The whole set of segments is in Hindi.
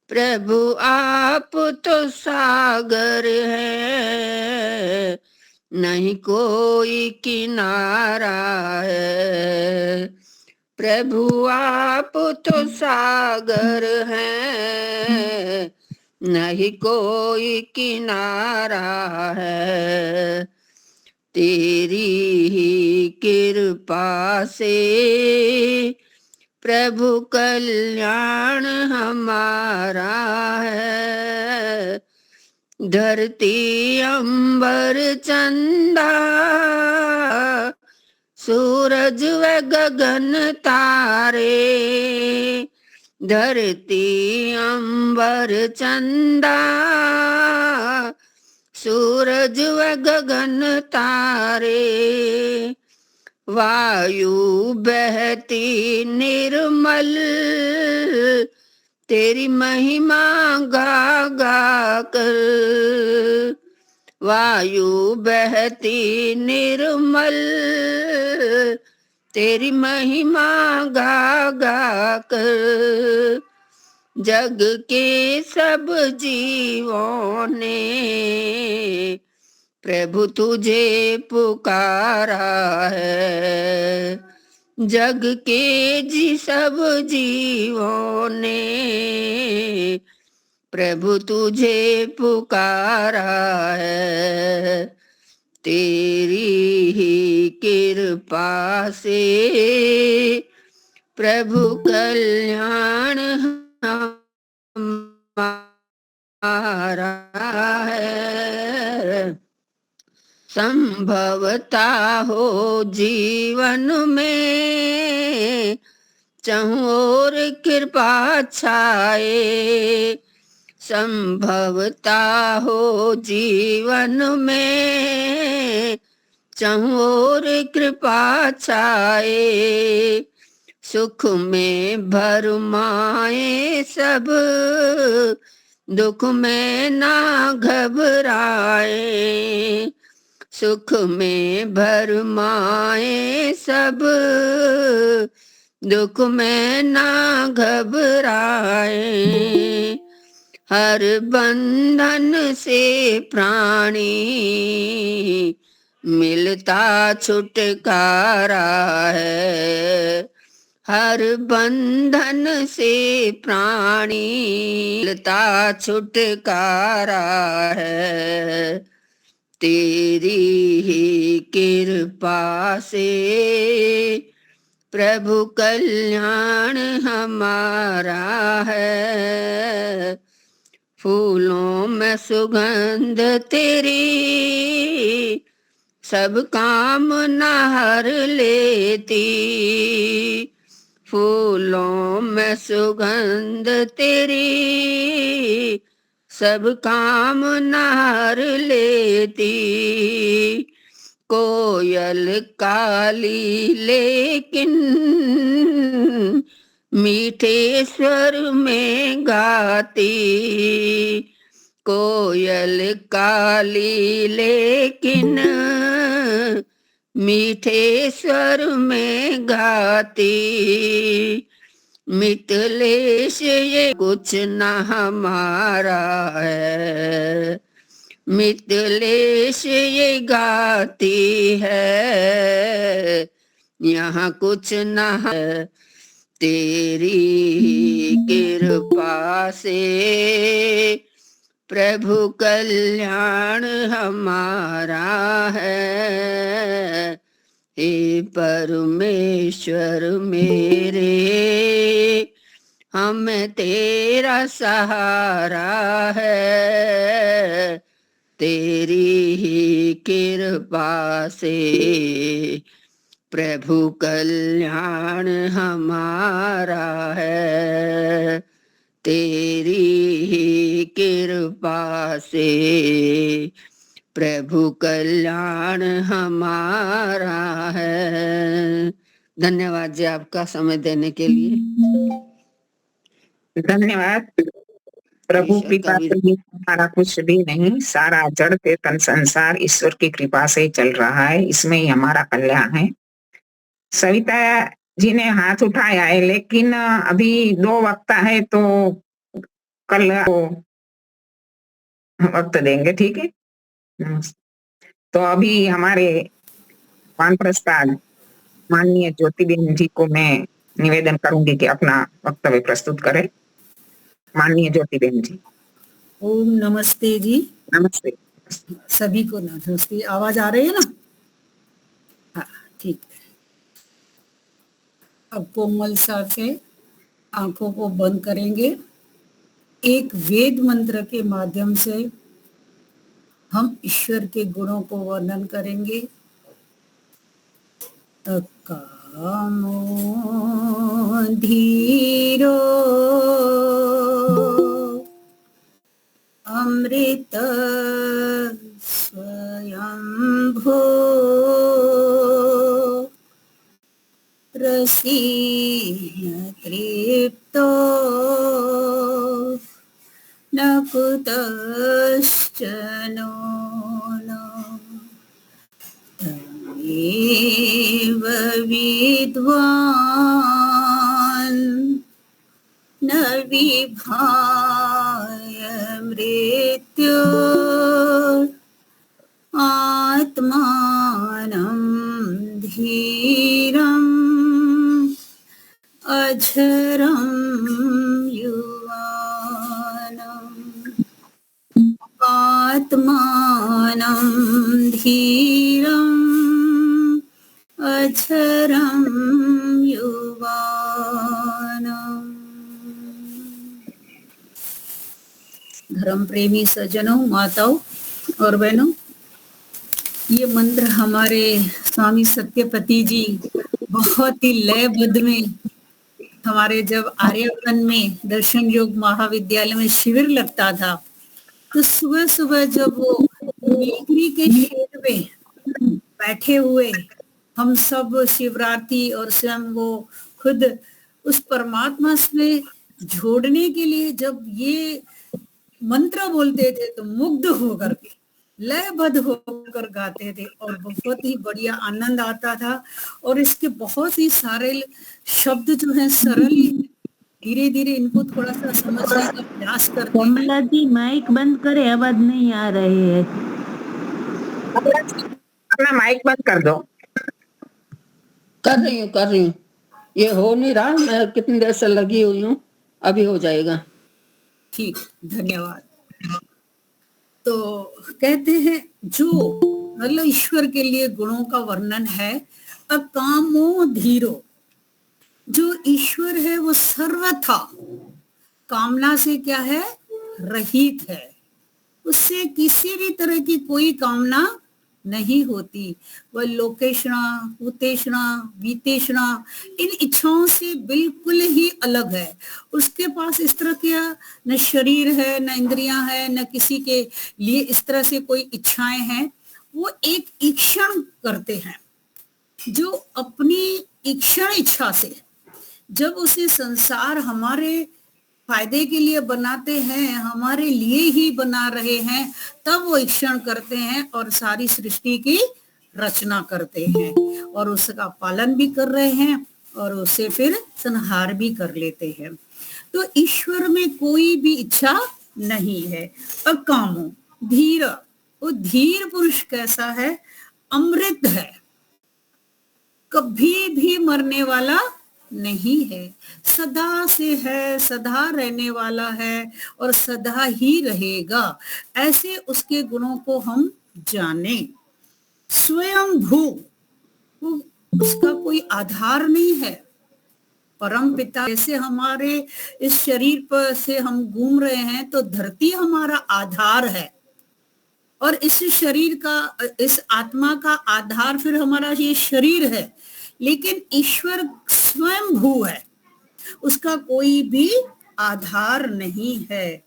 प्रभु आप तो सागर है, नहीं कोई किनारा है। प्रभु आप तो सागर है, नहीं कोई किनारा है। तेरी ही कृपा से प्रभु कल्याण हमारा है। धरती अंबर चंदा, सूरज व गगन तारे, धरती अंबर चंदा, सूरज व गगन तारे, वायु बहती निर्मल, तेरी महिमा गा गा कर। वायु बहती निर्मल, तेरी महिमा गा गा कर। जग के सब जीवों ने प्रभु तुझे पुकारा है। जग के सब जीवों ने प्रभु तुझे पुकारा है। तेरी ही कृपा से प्रभु कल्याण हमारा है। संभवता हो जीवन में चाहूं और कृपा छाए। संभवता हो जीवन में चाहूं और कृपा छाए। सुख में भरमाए सब, दुख में ना घबराए। सुख में भरमाए सब, दुख में ना घबराए। हर बंधन से प्राणी मिलता छुटकारा है। हर बंधन से प्राणी मिलता छुटकारा है। तेरी ही कृपा से प्रभु कल्याण हमारा है। फूलों में सुगंध तेरी सब काम हर लेती। फूलों में सुगंध तेरी सब काम हर लेती। कोयल काली लेकिन मीठे स्वर में गाती। कोयल काली लेकिन मीठे स्वर में गाती। मितलेश ये कुछ न हमारा है। मितलेश ये गाती है, यहाँ कुछ न है। तेरी कृपा से प्रभु कल्याण हमारा है। हे परमेश्वर मेरे, हम तेरा सहारा है। तेरी ही कृपा से प्रभु कल्याण हमारा है। तेरी ही कृपा से प्रभु कल्याण हमारा है। धन्यवाद जी आपका समय देने के लिए। धन्यवाद। प्रभु कृपा से ही हमारा कुछ भी नहीं, सारा जड़ चेतन संसार ईश्वर की कृपा से ही चल रहा है, इसमें ही हमारा कल्याण है। सविता जी ने हाथ उठाया है, लेकिन अभी 2 वक्ता है तो कल को वक्त देंगे, ठीक है। तो अभी हमारे वानप्रस्थ माननीय ज्योतिबेन जी को मैं निवेदन करूंगी कि अपना वक्तव्य प्रस्तुत करें। माननीय ज्योतिबेन जी। ओम नमस्ते जी। नमस्ते। सभी को नमस्ते। आवाज आ रही है ना? हाँ, ठीक है। अब कोमल सा से आंखों को बंद करेंगे। एक वेद मंत्र के माध्यम से हम ईश्वर के गुणों को वर्णन करेंगे। कामो धीरो अमृत स्वयंभू रसीन तृप्तो न कुतश्चनो न तमेव विद्वान् न विभाय मृत्यु आत्मानं धीरम् अजरं युवानम् आत्मानं धीरम् अजरं युवानम्। धर्म प्रेमी सज्जनों, माताओं और बहनों, ये मंत्र हमारे स्वामी सत्यपति जी बहुत ही लयबद्ध में हमारे जब आर्यवन में दर्शन योग महाविद्यालय में शिविर लगता था तो सुबह सुबह जब वो नीलगिरी के शेड में बैठे हुए हम सब शिवरात्रि और स्वयं वो खुद उस परमात्मा से जोड़ने के लिए जब ये मंत्र बोलते थे तो मुग्ध होकर के लयबद्ध होकर गाते थे और बहुत ही बढ़िया आनंद आता था। और इसके बहुत ही सारे शब्द जो हैं सरल, धीरे धीरे इनको थोड़ा सा समझने का प्रयास करते हैं। कमला जी माइक बंद करे, आवाज नहीं आ रही है। अपना माइक बंद कर दो। कर रही हूँ। ये हो नहीं रहा, मैं कितनी देर से लगी हुई हूँ, अभी हो जाएगा। ठीक, धन्यवाद। तो कहते हैं जो मतलब ईश्वर के लिए गुणों का वर्णन है, अकामो धीरो। जो ईश्वर है वो सर्वथा कामना से क्या है, रहित है। उससे किसी भी तरह की कोई कामना नहीं होती। वह लोकेशना, कुतेशना, वितेशना इन इच्छाओं से बिल्कुल ही अलग है। उसके पास इस तरह का न शरीर है, न इंद्रियां है, न किसी के लिए इस तरह से कोई इच्छाएं हैं। वो एक ईक्षण करते हैं जो अपनी ईक्षण इच्छा से जब उसे संसार हमारे फायदे के लिए बनाते हैं, हमारे लिए ही बना रहे हैं, तब वो ईक्षण करते हैं और सारी सृष्टि की रचना करते हैं और उसका पालन भी कर रहे हैं और उसे फिर संहार भी कर लेते हैं। तो ईश्वर में कोई भी इच्छा नहीं है। अकामो धीर, वो धीर पुरुष कैसा है, अमृत है, कभी भी मरने वाला नहीं है, सदा से है, सदा रहने वाला है और सदा ही रहेगा। ऐसे उसके गुणों को हम जाने। स्वयं भू, उसका कोई आधार नहीं है। परम पिता, जैसे हमारे इस शरीर पर से हम घूम रहे हैं तो धरती हमारा आधार है और इस शरीर का, इस आत्मा का आधार फिर हमारा ये शरीर है। लेकिन ईश्वर स्वयं भू है, उसका कोई भी आधार नहीं है।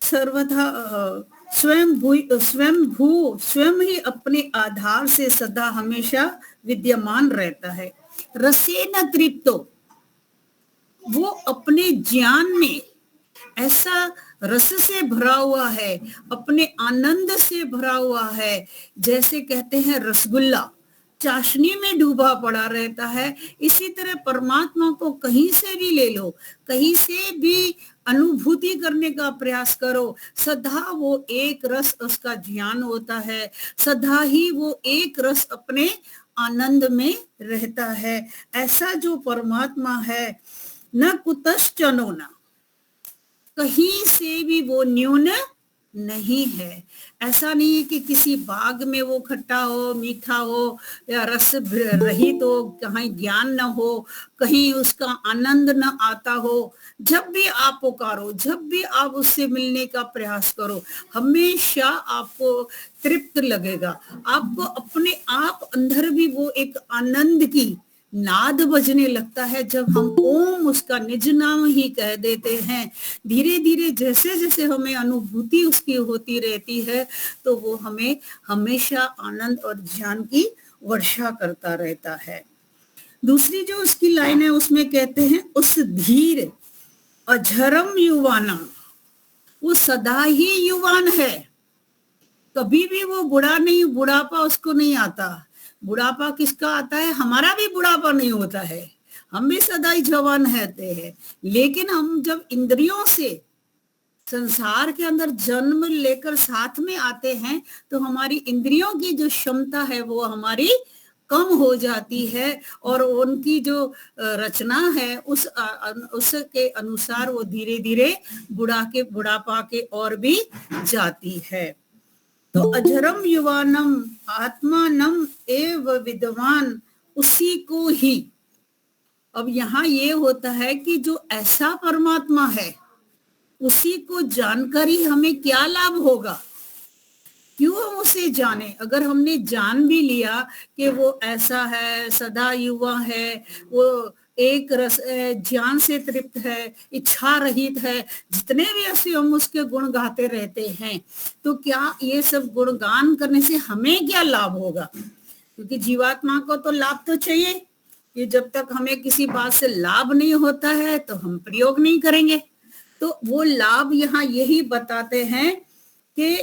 सर्वथा स्वयं भू स्वयं ही अपने आधार से सदा हमेशा विद्यमान रहता है। रसेन तृप्तो, वो अपने ज्ञान में ऐसा रस से भरा हुआ है, अपने आनंद से भरा हुआ है। जैसे कहते हैं रसगुल्ला, चाशनी में डूबा पड़ा रहता है। इसी तरह परमात्मा को कहीं से भी ले लो, कहीं से भी अनुभूति करने का प्रयास करो, सदा वो एक रस उसका ध्यान होता है, सदा ही वो एक रस अपने आनंद में रहता है। ऐसा जो परमात्मा है, न कुतश्चनो न, कहीं से भी वो न्यून नहीं है। ऐसा नहीं है कि किसी बाग में वो खट्टा हो, मीठा हो या रस रहित हो, कहीं ज्ञान न हो, कहीं उसका आनंद न आता हो। जब भी आप पुकारो, जब भी आप उससे मिलने का प्रयास करो, हमेशा आपको तृप्त लगेगा। आपको अपने आप अंदर भी वो एक आनंद की नाद बजने लगता है। जब हम ओम उसका निज नाम ही कह देते हैं, धीरे धीरे जैसे जैसे हमें अनुभूति उसकी होती रहती है, तो वो हमें हमेशा आनंद और ज्ञान की वर्षा करता रहता है। दूसरी जो उसकी लाइन है उसमें कहते हैं, उस धीर अझरम युवाना, वो सदा ही युवान है, कभी भी वो बुढ़ा नहीं, बुढ़ापा उसको नहीं आता। बुढ़ापा किसका आता है? हमारा भी बुढ़ापा नहीं होता है, हम भी सदा ही जवान रहते हैं। लेकिन हम जब इंद्रियों से संसार के अंदर जन्म लेकर साथ में आते हैं, तो हमारी इंद्रियों की जो क्षमता है वो हमारी कम हो जाती है, और उनकी जो रचना है उसके अनुसार वो धीरे धीरे बुढ़ापा के और भी जाती है। तो अजरम युवानम आत्मानम एव विद्वान, उसी को ही। अब यहाँ ये होता है कि जो ऐसा परमात्मा है, उसी को जानकर ही हमें क्या लाभ होगा? क्यों हम उसे जाने? अगर हमने जान भी लिया कि वो ऐसा है, सदा युवा है, वो एक रस ज्ञान से तृप्त है, इच्छा रहित है, जितने भी ऐसे हम उसके गुण गाते रहते हैं, तो क्या ये सब गुणगान करने से हमें क्या लाभ होगा? क्योंकि जीवात्मा को तो लाभ तो चाहिए, कि जब तक हमें किसी बात से लाभ नहीं होता है तो हम प्रयोग नहीं करेंगे। तो वो लाभ यहाँ यही बताते हैं कि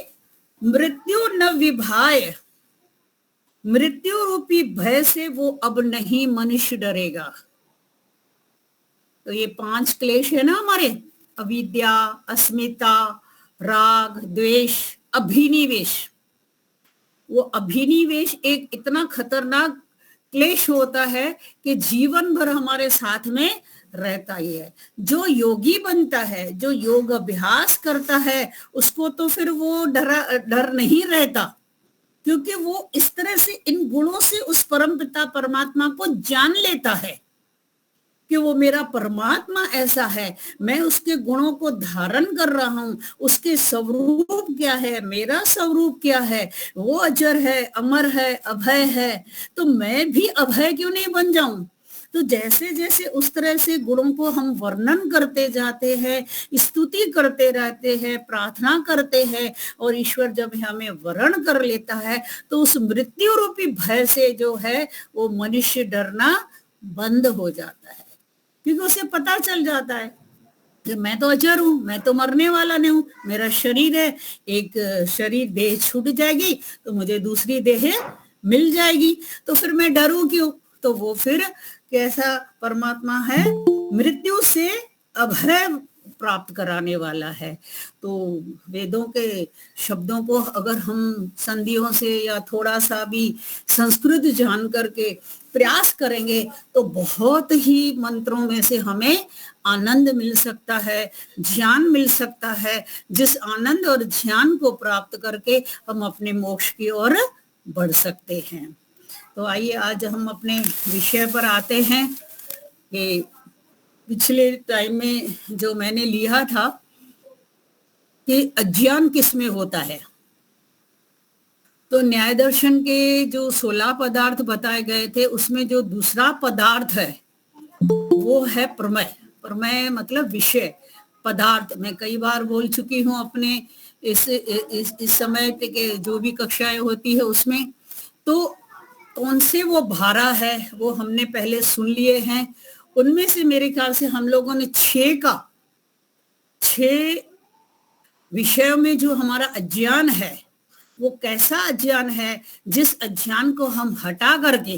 मृत्यु न विभाय, मृत्यु रूपी भय से वो अब नहीं मनुष्य डरेगा। तो ये 5 क्लेश है ना हमारे, अविद्या, अस्मिता, राग, द्वेष, अभिनिवेश। वो अभिनिवेश एक इतना खतरनाक क्लेश होता है कि जीवन भर हमारे साथ में रहता ही है। जो योगी बनता है, जो योग अभ्यास करता है, उसको तो फिर वो डर नहीं रहता, क्योंकि वो इस तरह से इन गुणों से उस परमपिता परमात्मा को जान लेता है कि वो मेरा परमात्मा ऐसा है, मैं उसके गुणों को धारण कर रहा हूं, उसके स्वरूप क्या है, मेरा स्वरूप क्या है, वो अजर है, अमर है, अभय है, तो मैं भी अभय क्यों नहीं बन जाऊं? तो जैसे जैसे उस तरह से गुणों को हम वर्णन करते जाते हैं, स्तुति करते रहते हैं, प्रार्थना करते हैं, और ईश्वर जब हमें वर्ण कर लेता है, तो उस मृत्यु रूपी भय से जो है वो मनुष्य डरना बंद हो जाता है। क्योंकि उसे पता चल जाता है कि मैं तो अजर हूं, मैं तो मरने वाला नहीं हूं, मेरा शरीर है, एक शरीर देह छूट जाएगी तो मुझे दूसरी देह मिल जाएगी, तो फिर मैं डरूं क्यों? तो वो फिर कैसा परमात्मा है? मृत्यु से अभय प्राप्त कराने वाला है। तो वेदों के शब्दों को अगर हम संधियों से या थोड़ा सा भी संस्कृत जान करके प्रयास करेंगे, तो बहुत ही मंत्रों में से हमें आनंद मिल सकता है, ज्ञान मिल सकता है, जिस आनंद और ज्ञान को प्राप्त करके हम अपने मोक्ष की ओर बढ़ सकते हैं। तो आइए आज हम अपने विषय पर आते हैं कि पिछले टाइम में जो मैंने लिया था कि अज्ञान किस में होता है। तो न्याय दर्शन के जो 16 पदार्थ बताए गए थे, उसमें जो दूसरा पदार्थ है वो है प्रमेय। प्रमेय मतलब विषय, पदार्थ। मैं कई बार बोल चुकी हूँ अपने इस समय के जो भी कक्षाएं होती है उसमें। तो कौन से वो भारा है वो हमने पहले सुन लिए हैं। उनमें से मेरे ख्याल से हम लोगों ने 6 विषयों में जो हमारा अज्ञान है वो कैसा अज्ञान है जिस अज्ञान को हम हटा करके,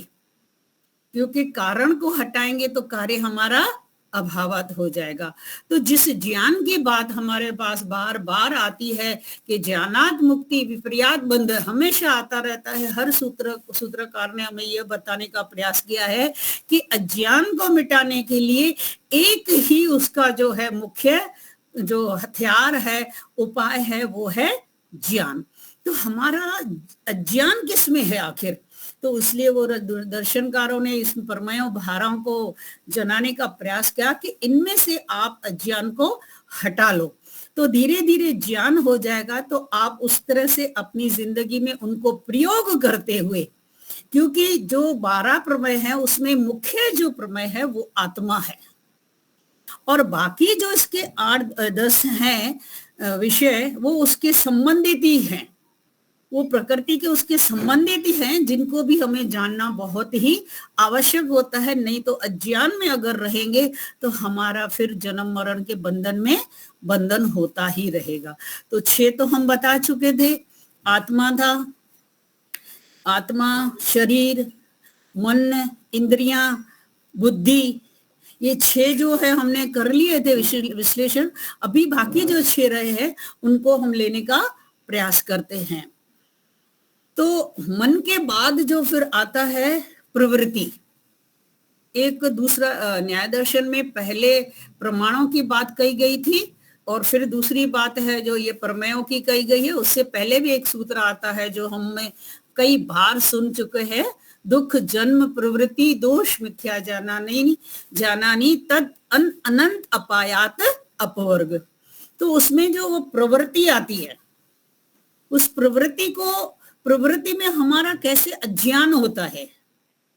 क्योंकि कारण को हटाएंगे तो कार्य हमारा अभावत हो जाएगा। तो जिस ज्ञान की बात हमारे पास बार बार आती है कि ज्ञानात मुक्ति विपर्यात बंध हमेशा आता रहता है, हर सूत्रकार ने हमें यह बताने का प्रयास किया है कि अज्ञान को मिटाने के लिए एक ही उसका जो है मुख्य जो हथियार है, उपाय है, वो है ज्ञान। तो हमारा अज्ञान किसमें है आखिर? तो इसलिए वो दर्शनकारों ने इस परमयों भारों को जनाने का प्रयास किया कि इनमें से आप अज्ञान को हटा लो, तो धीरे धीरे ज्ञान हो जाएगा। तो आप उस तरह से अपनी जिंदगी में उनको प्रयोग करते हुए, क्योंकि जो 12 प्रमेय है उसमें मुख्य जो प्रमेय है वो आत्मा है, और बाकी जो इसके 8-10 हैं विषय वो उसके संबंधित ही हैं, वो प्रकृति के उसके संबंधित ही हैं, जिनको भी हमें जानना बहुत ही आवश्यक होता है। नहीं तो अज्ञान में अगर रहेंगे तो हमारा फिर जन्म मरण के बंधन होता ही रहेगा। तो 6 तो हम बता चुके थे। आत्मा था, आत्मा, शरीर, मन, इंद्रियां, बुद्धि, ये 6 जो है हमने कर लिए थे विश्लेषण। अभी बाकी जो 6 रहे हैं उनको हम लेने का प्रयास करते हैं। तो मन के बाद जो फिर आता है प्रवृत्ति। एक दूसरा न्याय दर्शन में पहले प्रमाणों की बात कही गई थी, और फिर दूसरी बात है जो ये प्रमेयों की कही गई है। उससे पहले भी एक सूत्र आता है जो हमने कई बार सुन चुके हैं, दुख जन्म प्रवृत्ति दोष मिथ्या जानानी तद अनंत अपायात अपवर्ग। तो उसमें जो वो प्रवृत्ति आती है, उस प्रवृत्ति में हमारा कैसे अज्ञान होता है,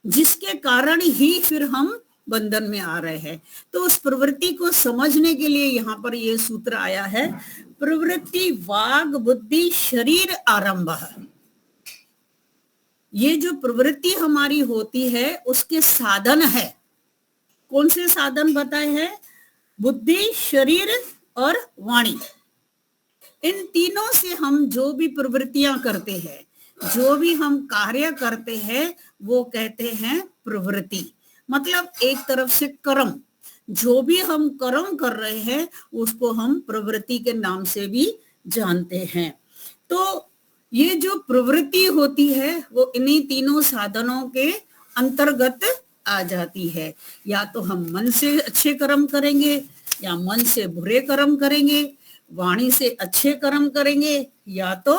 जिसके कारण ही फिर हम बंधन में आ रहे हैं। तो उस प्रवृत्ति को समझने के लिए यहाँ पर ये सूत्र आया है, प्रवृत्ति वाग बुद्धि शरीर आरंभ। ये जो प्रवृत्ति हमारी होती है उसके साधन है। कौन से साधन बताए हैं? बुद्धि, शरीर और वाणी। इन तीनों से हम जो भी प्रवृत्तियां करते हैं, जो भी हम कार्य करते हैं, वो कहते हैं प्रवृत्ति। मतलब एक तरफ से कर्म, जो भी हम कर्म कर रहे हैं उसको हम प्रवृत्ति के नाम से भी जानते हैं। तो ये जो प्रवृत्ति होती है वो इन्हीं तीनों साधनों के अंतर्गत आ जाती है। या तो हम मन से अच्छे कर्म करेंगे, या मन से बुरे कर्म करेंगे, वाणी से अच्छे कर्म करेंगे या तो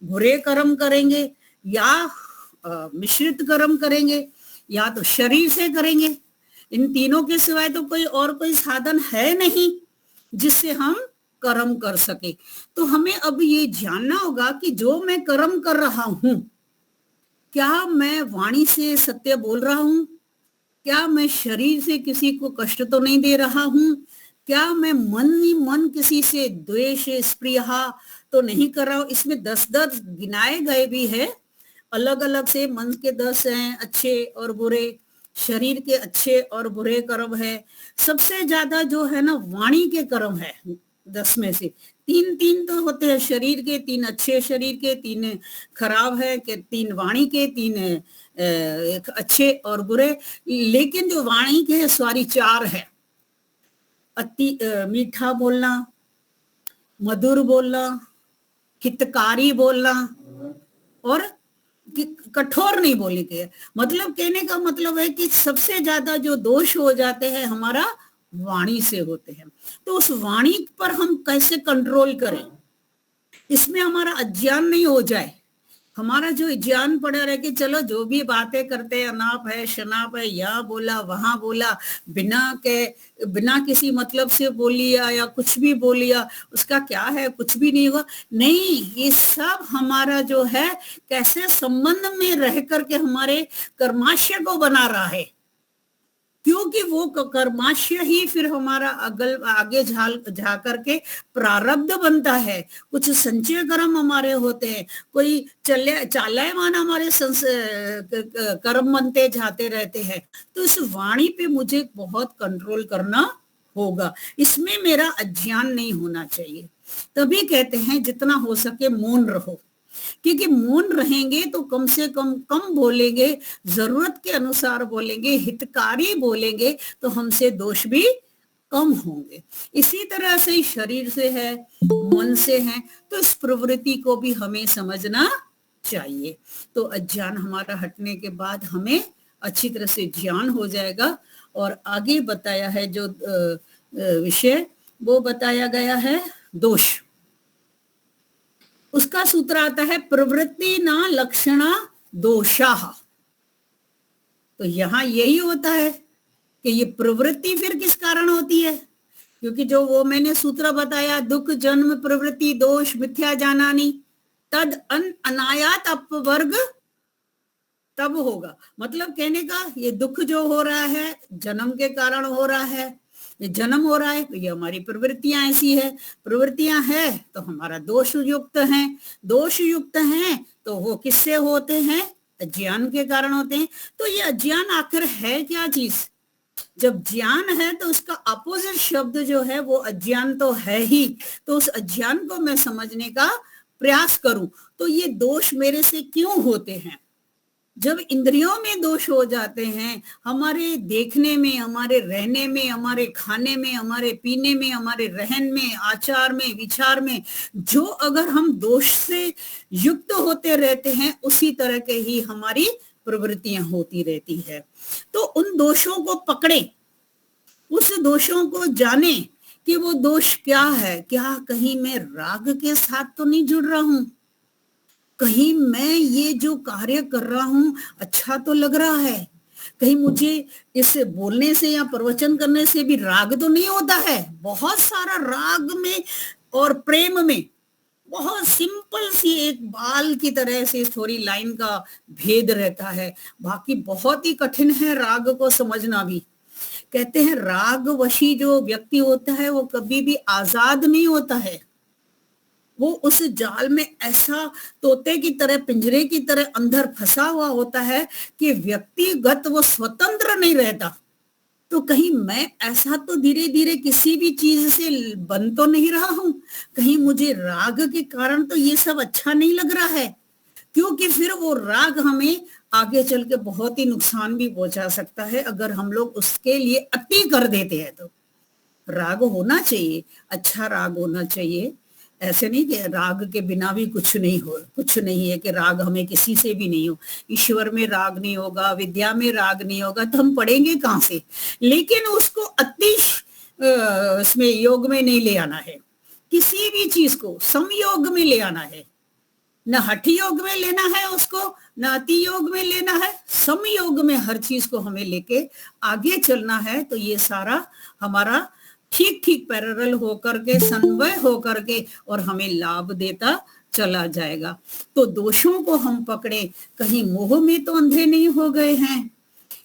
बुरे कर्म करेंगे, या मिश्रित कर्म करेंगे, या तो शरीर से करेंगे। इन तीनों के सिवाय तो कोई साधन है नहीं जिससे हम कर्म कर सके। तो हमें अब ये जानना होगा कि जो मैं कर्म कर रहा हूं, क्या मैं वाणी से सत्य बोल रहा हूं? क्या मैं शरीर से किसी को कष्ट तो नहीं दे रहा हूं? क्या मैं मन किसी से द्वेष स्पृहा तो नहीं कर रहा हूं? इसमें 10 गिनाए गए भी है, अलग अलग से। मन के 10 हैं अच्छे और बुरे, शरीर के अच्छे और बुरे कर्म है। सबसे ज्यादा जो है ना वाणी के कर्म है। 10 में से 3 तो होते हैं शरीर के, 3 अच्छे शरीर के, 3 खराब है, के 3 वाणी के, 3 अच्छे और बुरे। लेकिन जो वाणी के 4 है, अति मीठा बोलना, मधुर बोलना, हितकारी बोलना और कठोर नहीं बोले के। मतलब कहने का मतलब है कि सबसे ज्यादा जो दोष हो जाते हैं हमारा वाणी से होते हैं। तो उस वाणी पर हम कैसे कंट्रोल करें, इसमें हमारा अज्ञान नहीं हो जाए। हमारा जो ज्ञान पड़ा रहे कि चलो जो भी बातें करते हैं, अनाप है शनाप है, यहाँ बोला वहां बोला, बिना किसी मतलब से बोल लिया या कुछ भी बोल लिया, उसका क्या है, कुछ भी नहीं हुआ। नहीं, ये सब हमारा जो है कैसे संबंध में रह करके हमारे कर्माशय को बना रहा है, क्योंकि वो कर्माशय ही फिर हमारा आगे जा करके प्रारब्ध बनता है। कुछ संचय कर्म हमारे होते हैं, कोई चालायमान हमारे कर्म बनते जाते रहते हैं। तो इस वाणी पे मुझे बहुत कंट्रोल करना होगा, इसमें मेरा अज्ञान नहीं होना चाहिए। तभी कहते हैं जितना हो सके मौन रहो। क्योंकि मौन रहेंगे तो कम से कम कम बोलेंगे, जरूरत के अनुसार बोलेंगे, हितकारी बोलेंगे, तो हमसे दोष भी कम होंगे। इसी तरह से ही शरीर से है, मन से है, तो इस प्रवृत्ति को भी हमें समझना चाहिए। तो अज्ञान हमारा हटने के बाद हमें अच्छी तरह से ज्ञान हो जाएगा। और आगे बताया है जो विषय, वो बताया गया है दोष। उसका सूत्र आता है प्रवृत्ति ना लक्षणा दोषाः। तो यहां यही होता है कि ये प्रवृत्ति फिर किस कारण होती है, क्योंकि जो वो मैंने सूत्र बताया, दुख जन्म प्रवृत्ति दोष मिथ्या जानानी तद अनायात अपवर्ग तब होगा। मतलब कहने का ये दुख जो हो रहा है जन्म के कारण हो रहा है, ये जन्म हो रहा है तो ये हमारी प्रवृत्तियां ऐसी है, प्रवृत्तियां है तो हमारा दोष युक्त है, दोष युक्त है तो वो किससे होते हैं, अज्ञान के कारण होते हैं। तो ये अज्ञान आखिर है क्या चीज? जब ज्ञान है तो उसका अपोजिट शब्द जो है वो अज्ञान तो है ही। तो उस अज्ञान को मैं समझने का प्रयास करूं तो ये दोष मेरे से क्यों होते हैं। जब इंद्रियों में दोष हो जाते हैं, हमारे देखने में, हमारे रहने में, हमारे खाने में, हमारे पीने में, हमारे रहन में, आचार में, विचार में, जो अगर हम दोष से युक्त होते रहते हैं उसी तरह के ही हमारी प्रवृत्तियां होती रहती है। तो उन दोषों को पकड़े, उस दोषों को जाने कि वो दोष क्या है। क्या कहीं मैं राग के साथ तो नहीं जुड़ रहा हूं, कहीं मैं ये जो कार्य कर रहा हूं अच्छा तो लग रहा है, कहीं मुझे इस बोलने से या प्रवचन करने से भी राग तो नहीं होता है। बहुत सारा राग में और प्रेम में बहुत सिंपल सी एक बाल की तरह से थोड़ी लाइन का भेद रहता है, बाकी बहुत ही कठिन है राग को समझना भी। कहते हैं राग वशी जो व्यक्ति होता है वो कभी भी आजाद नहीं होता है, वो उस जाल में ऐसा तोते की तरह, पिंजरे की तरह अंदर फंसा हुआ होता है कि व्यक्तिगत वो स्वतंत्र नहीं रहता। तो कहीं मैं ऐसा तो धीरे धीरे किसी भी चीज से बन तो नहीं रहा हूं, कहीं मुझे राग के कारण तो ये सब अच्छा नहीं लग रहा है, क्योंकि फिर वो राग हमें आगे चल के बहुत ही नुकसान भी पहुंचा सकता है अगर हम लोग उसके लिए अति कर देते हैं। तो राग होना चाहिए, अच्छा राग होना चाहिए, ऐसे नहीं कि राग के बिना भी कुछ नहीं हो, कुछ नहीं है कि राग हमें किसी से भी नहीं हो। ईश्वर में राग नहीं होगा, विद्या में राग नहीं होगा तो हम पढ़ेंगे कहाँ से। लेकिन उसको अति इसमें योग में नहीं ले आना है, किसी भी चीज को समयोग में ले आना है। न हठ योग में लेना है उसको, न अति योग में लेना है, समयोग में हर चीज को हमें लेके आगे चलना है। तो ये सारा हमारा ठीक ठीक पैरेलल होकर के, समन्वय होकर के और हमें लाभ देता चला जाएगा। तो दोषों को हम पकड़े, कहीं मोह में तो अंधे नहीं हो गए हैं,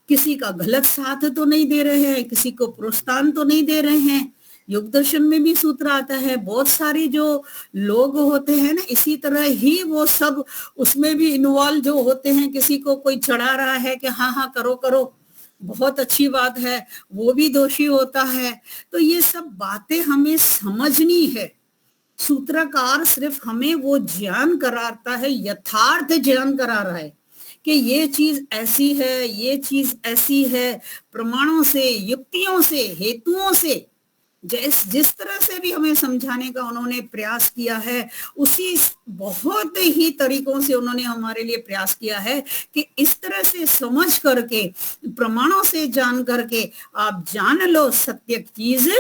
किसी का गलत साथ तो नहीं दे रहे हैं, किसी को प्रोत्साहन तो नहीं दे रहे हैं। योग दर्शन में भी सूत्र आता है, बहुत सारे जो लोग होते हैं ना इसी तरह ही वो सब उसमें भी इन्वॉल्व जो होते हैं, किसी को कोई चढ़ा रहा है कि हाँ हाँ करो करो, बहुत अच्छी बात है, वो भी दोषी होता है। तो ये सब बातें हमें समझनी है। सूत्रकार सिर्फ हमें वो ज्ञान कराता है, यथार्थ ज्ञान करा रहा है कि ये चीज ऐसी है, ये चीज ऐसी है, प्रमाणों से, युक्तियों से, हेतुओं से, जिस तरह से भी हमें समझाने का उन्होंने प्रयास किया है, उसी बहुत ही तरीकों से उन्होंने हमारे लिए प्रयास किया है कि इस तरह से समझ करके, प्रमाणों से जान करके आप जान लो सत्य चीज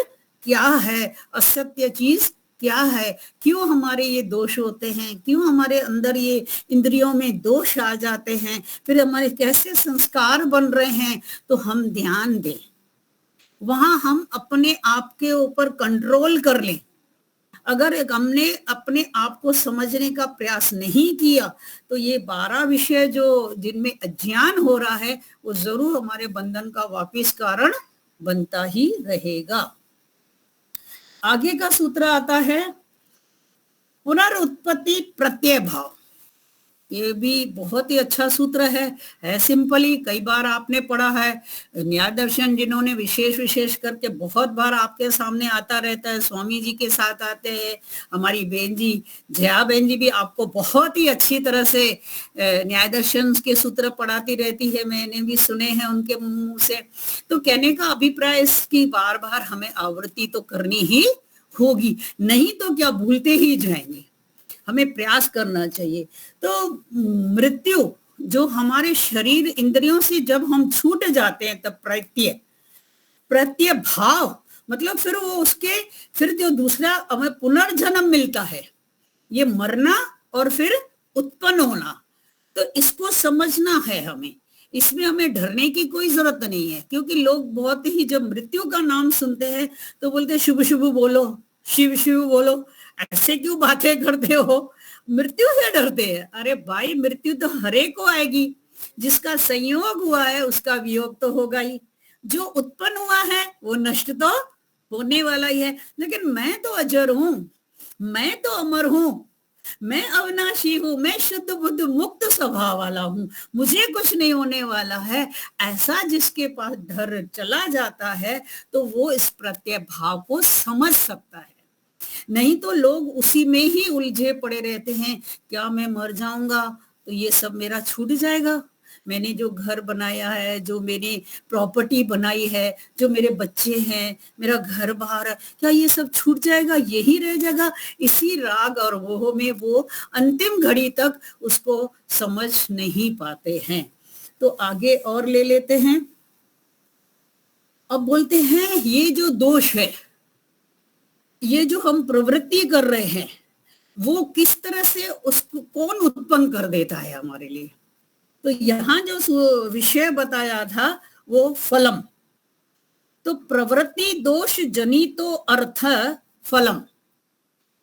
क्या है, असत्य चीज क्या है, क्यों हमारे ये दोष होते हैं, क्यों हमारे अंदर ये इंद्रियों में दोष आ जाते हैं, फिर हमारे कैसे संस्कार बन रहे हैं। तो हम ध्यान दें, वहां हम अपने आप के ऊपर कंट्रोल कर लें। अगर हमने अपने आप को समझने का प्रयास नहीं किया तो ये 12 विषय जो जिनमें अज्ञान हो रहा है वो जरूर हमारे बंधन का वापिस कारण बनता ही रहेगा। आगे का सूत्र आता है पुनरुत्पत्ति प्रत्यय भाव। ये भी बहुत ही अच्छा सूत्र है सिंपली, कई बार आपने पढ़ा है। न्याय दर्शन जिन्होंने विशेष करके बहुत बार आपके सामने आता रहता है, स्वामी जी के साथ आते हैं, हमारी बहन जी जया बहन जी भी आपको बहुत ही अच्छी तरह से न्याय दर्शन के सूत्र पढ़ाती रहती है, मैंने भी सुने हैं उनके मुंह से। तो कहने का अभिप्राय इसकी बार बार हमें आवृत्ति तो करनी ही होगी, नहीं तो क्या भूलते ही जाएंगे, हमें प्रयास करना चाहिए। तो मृत्यु जो हमारे शरीर इंद्रियों से जब हम छूट जाते हैं तब प्रत्यय भाव मतलब फिर वो उसके फिर जो दूसरा हमें पुनर्जन्म मिलता है, ये मरना और फिर उत्पन्न होना। तो इसको समझना है हमें, इसमें हमें डरने की कोई जरूरत नहीं है, क्योंकि लोग बहुत ही जब मृत्यु का नाम सुनते हैं तो बोलते हैं शुभ शुभ बोलो, शिव शिव बोलो, ऐसे क्यों बातें करते हो, मृत्यु से डरते हैं। अरे भाई मृत्यु तो हरेक को आएगी, जिसका संयोग हुआ है उसका वियोग तो होगा ही, जो उत्पन्न हुआ है वो नष्ट तो होने वाला ही है। लेकिन मैं तो अजर हूं, मैं तो अमर हूं, मैं अविनाशी हूं, मैं शुद्ध बुद्ध मुक्त स्वभाव वाला हूं, मुझे कुछ नहीं होने वाला है, ऐसा जिसके पास डर चला जाता है तो वो इस प्रत्यय भाव को समझ सकता है। नहीं तो लोग उसी में ही उलझे पड़े रहते हैं, क्या मैं मर जाऊंगा तो ये सब मेरा छूट जाएगा, मैंने जो घर बनाया है, जो मेरी प्रॉपर्टी बनाई है, जो मेरे बच्चे हैं, मेरा घर बाहर, क्या ये सब छूट जाएगा, यही रह जाएगा। इसी राग और मोह में वो अंतिम घड़ी तक उसको समझ नहीं पाते हैं। तो आगे और ले लेते हैं। अब बोलते हैं ये जो दोष है, ये जो हम प्रवृत्ति कर रहे हैं, वो किस तरह से उसको कौन उत्पन्न कर देता है हमारे लिए। तो यहां जो विषय बताया था वो फलम, तो प्रवृत्ति दोष जनितो अर्थ फलम।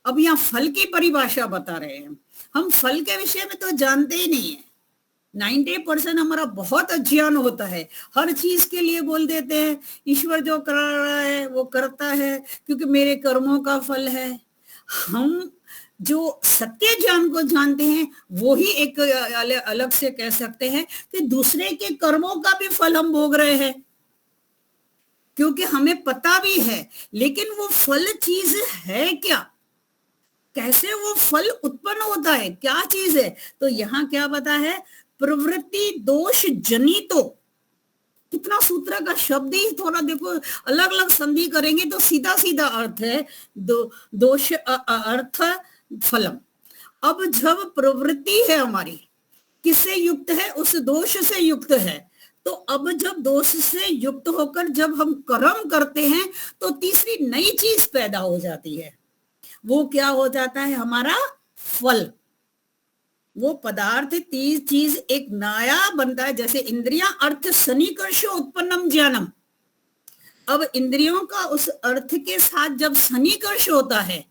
अब यहाँ फल की परिभाषा बता रहे हैं। हम फल के विषय में तो जानते ही नहीं है, 90% हमारा बहुत अज्ञान होता है, हर चीज के लिए बोल देते हैं ईश्वर जो कर रहा है वो करता है क्योंकि मेरे कर्मों का फल है। हम जो सत्य ज्ञान को जानते हैं वो ही एक अलग से कह सकते हैं कि दूसरे के कर्मों का भी फल हम भोग रहे हैं, क्योंकि हमें पता भी है, लेकिन वो फल चीज है क्या, कैसे वो फल उत्पन्न होता है, क्या चीज है। तो यहाँ क्या बता है, प्रवृत्ति दोष जनितो। कितना सूत्र का शब्द ही थोड़ा देखो, अलग अलग संधि करेंगे तो सीधा सीधा अर्थ है दोष अर्थ फलम। अब जब प्रवृत्ति है हमारी किससे युक्त है, उस दोष से युक्त है, तो अब जब दोष से युक्त होकर जब हम कर्म करते हैं तो तीसरी नई चीज पैदा हो जाती है। वो क्या हो जाता है, हमारा फल, वो पदार्थ तीस चीज एक नया बनता है। जैसे इंद्रियां अर्थ सन्निकर्ष उत्पन्नम ज्ञानम, अब इंद्रियों का उस अर्थ के साथ जब सन्निकर्ष होता है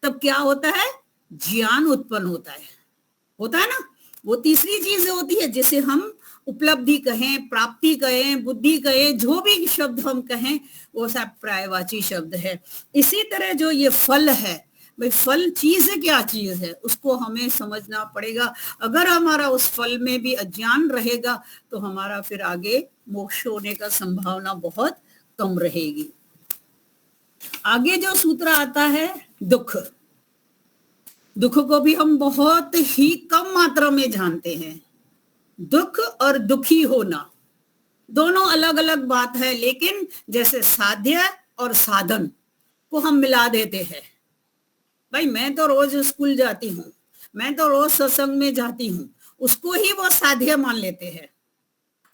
तब क्या होता है, ज्ञान उत्पन्न होता है ना। वो तीसरी चीज होती है जिसे हम उपलब्धि कहें, प्राप्ति कहें, बुद्धि कहें, जो भी शब्द हम कहें वो सब पर्यायवाची शब्द है। इसी तरह जो ये फल है, भाई फल चीज है, क्या चीज है, उसको हमें समझना पड़ेगा। अगर हमारा उस फल में भी अज्ञान रहेगा तो हमारा फिर आगे मोक्ष होने का संभावना बहुत कम रहेगी। आगे जो सूत्र आता है दुख, दुख को भी हम बहुत ही कम मात्रा में जानते हैं। दुख और दुखी होना दोनों अलग अलग बात है, लेकिन जैसे साध्य और साधन को हम मिला देते हैं। भाई मैं तो रोज स्कूल जाती हूँ, मैं तो रोज सत्संग में जाती हूँ, उसको ही वो साध्य मान लेते हैं।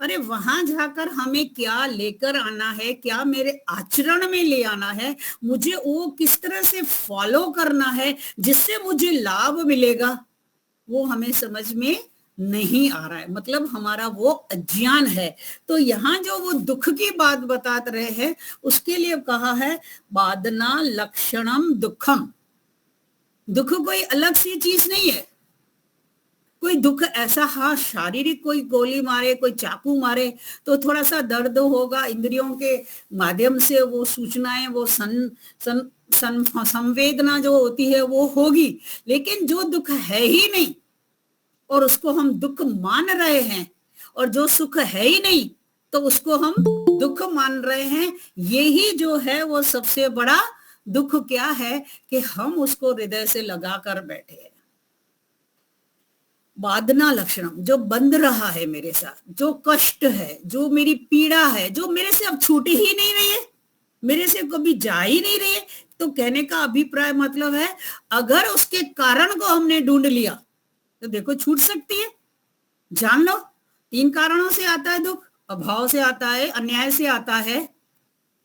अरे वहां जाकर हमें क्या लेकर आना है, क्या मेरे आचरण में ले आना है, मुझे वो किस तरह से फॉलो करना है जिससे मुझे लाभ मिलेगा, वो हमें समझ में नहीं आ रहा है। मतलब हमारा वो अज्ञान है। तो यहाँ जो वो दुख की बात बता रहे हैं उसके लिए कहा है बादना लक्षणम दुखम। दुख कोई अलग सी चीज नहीं है। कोई दुख ऐसा, हाँ शारीरिक कोई गोली मारे, कोई चाकू मारे तो थोड़ा सा दर्द होगा, इंद्रियों के माध्यम से वो सूचनाएं, वो संवेदना जो होती है वो होगी, लेकिन जो दुख है ही नहीं, और उसको हम दुख मान रहे हैं, और जो सुख है ही नहीं तो उसको हम दुख मान रहे हैं, यही जो है वो सबसे बड़ा दुख क्या है कि हम उसको हृदय से लगा कर बैठे हैं। बाधना लक्षणम, जो बंध रहा है मेरे साथ, जो कष्ट है, जो मेरी पीड़ा है, जो मेरे से अब छूट ही नहीं रही है, मेरे से कभी जा ही नहीं रही है। तो कहने का अभिप्राय मतलब है, अगर उसके कारण को हमने ढूंढ लिया तो देखो छूट सकती है। जान लो, 3 कारणों से आता है दुख। अभाव से आता है, अन्याय से आता है,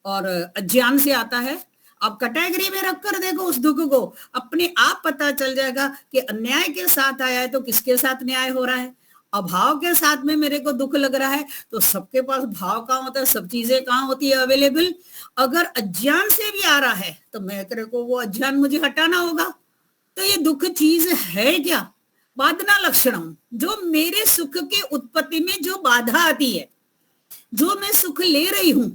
और अज्ञान से आता है। अब कैटेगरी में रखकर देखो उस दुख को, अपने आप पता चल जाएगा कि अन्याय के साथ आया है तो किसके साथ न्याय हो रहा है। अभाव के साथ में मेरे को दुख लग रहा है तो सबके पास भाव कहाँ होता है, सब चीजें कहाँ होती है अवेलेबल। अगर अज्ञान से भी आ रहा है तो मेरे को वो अज्ञान मुझे हटाना होगा। तो ये दुख चीज है क्या? बाधना लक्षणम, जो मेरे सुख के उत्पत्ति में जो बाधा आती है, जो मैं सुख ले रही हूं,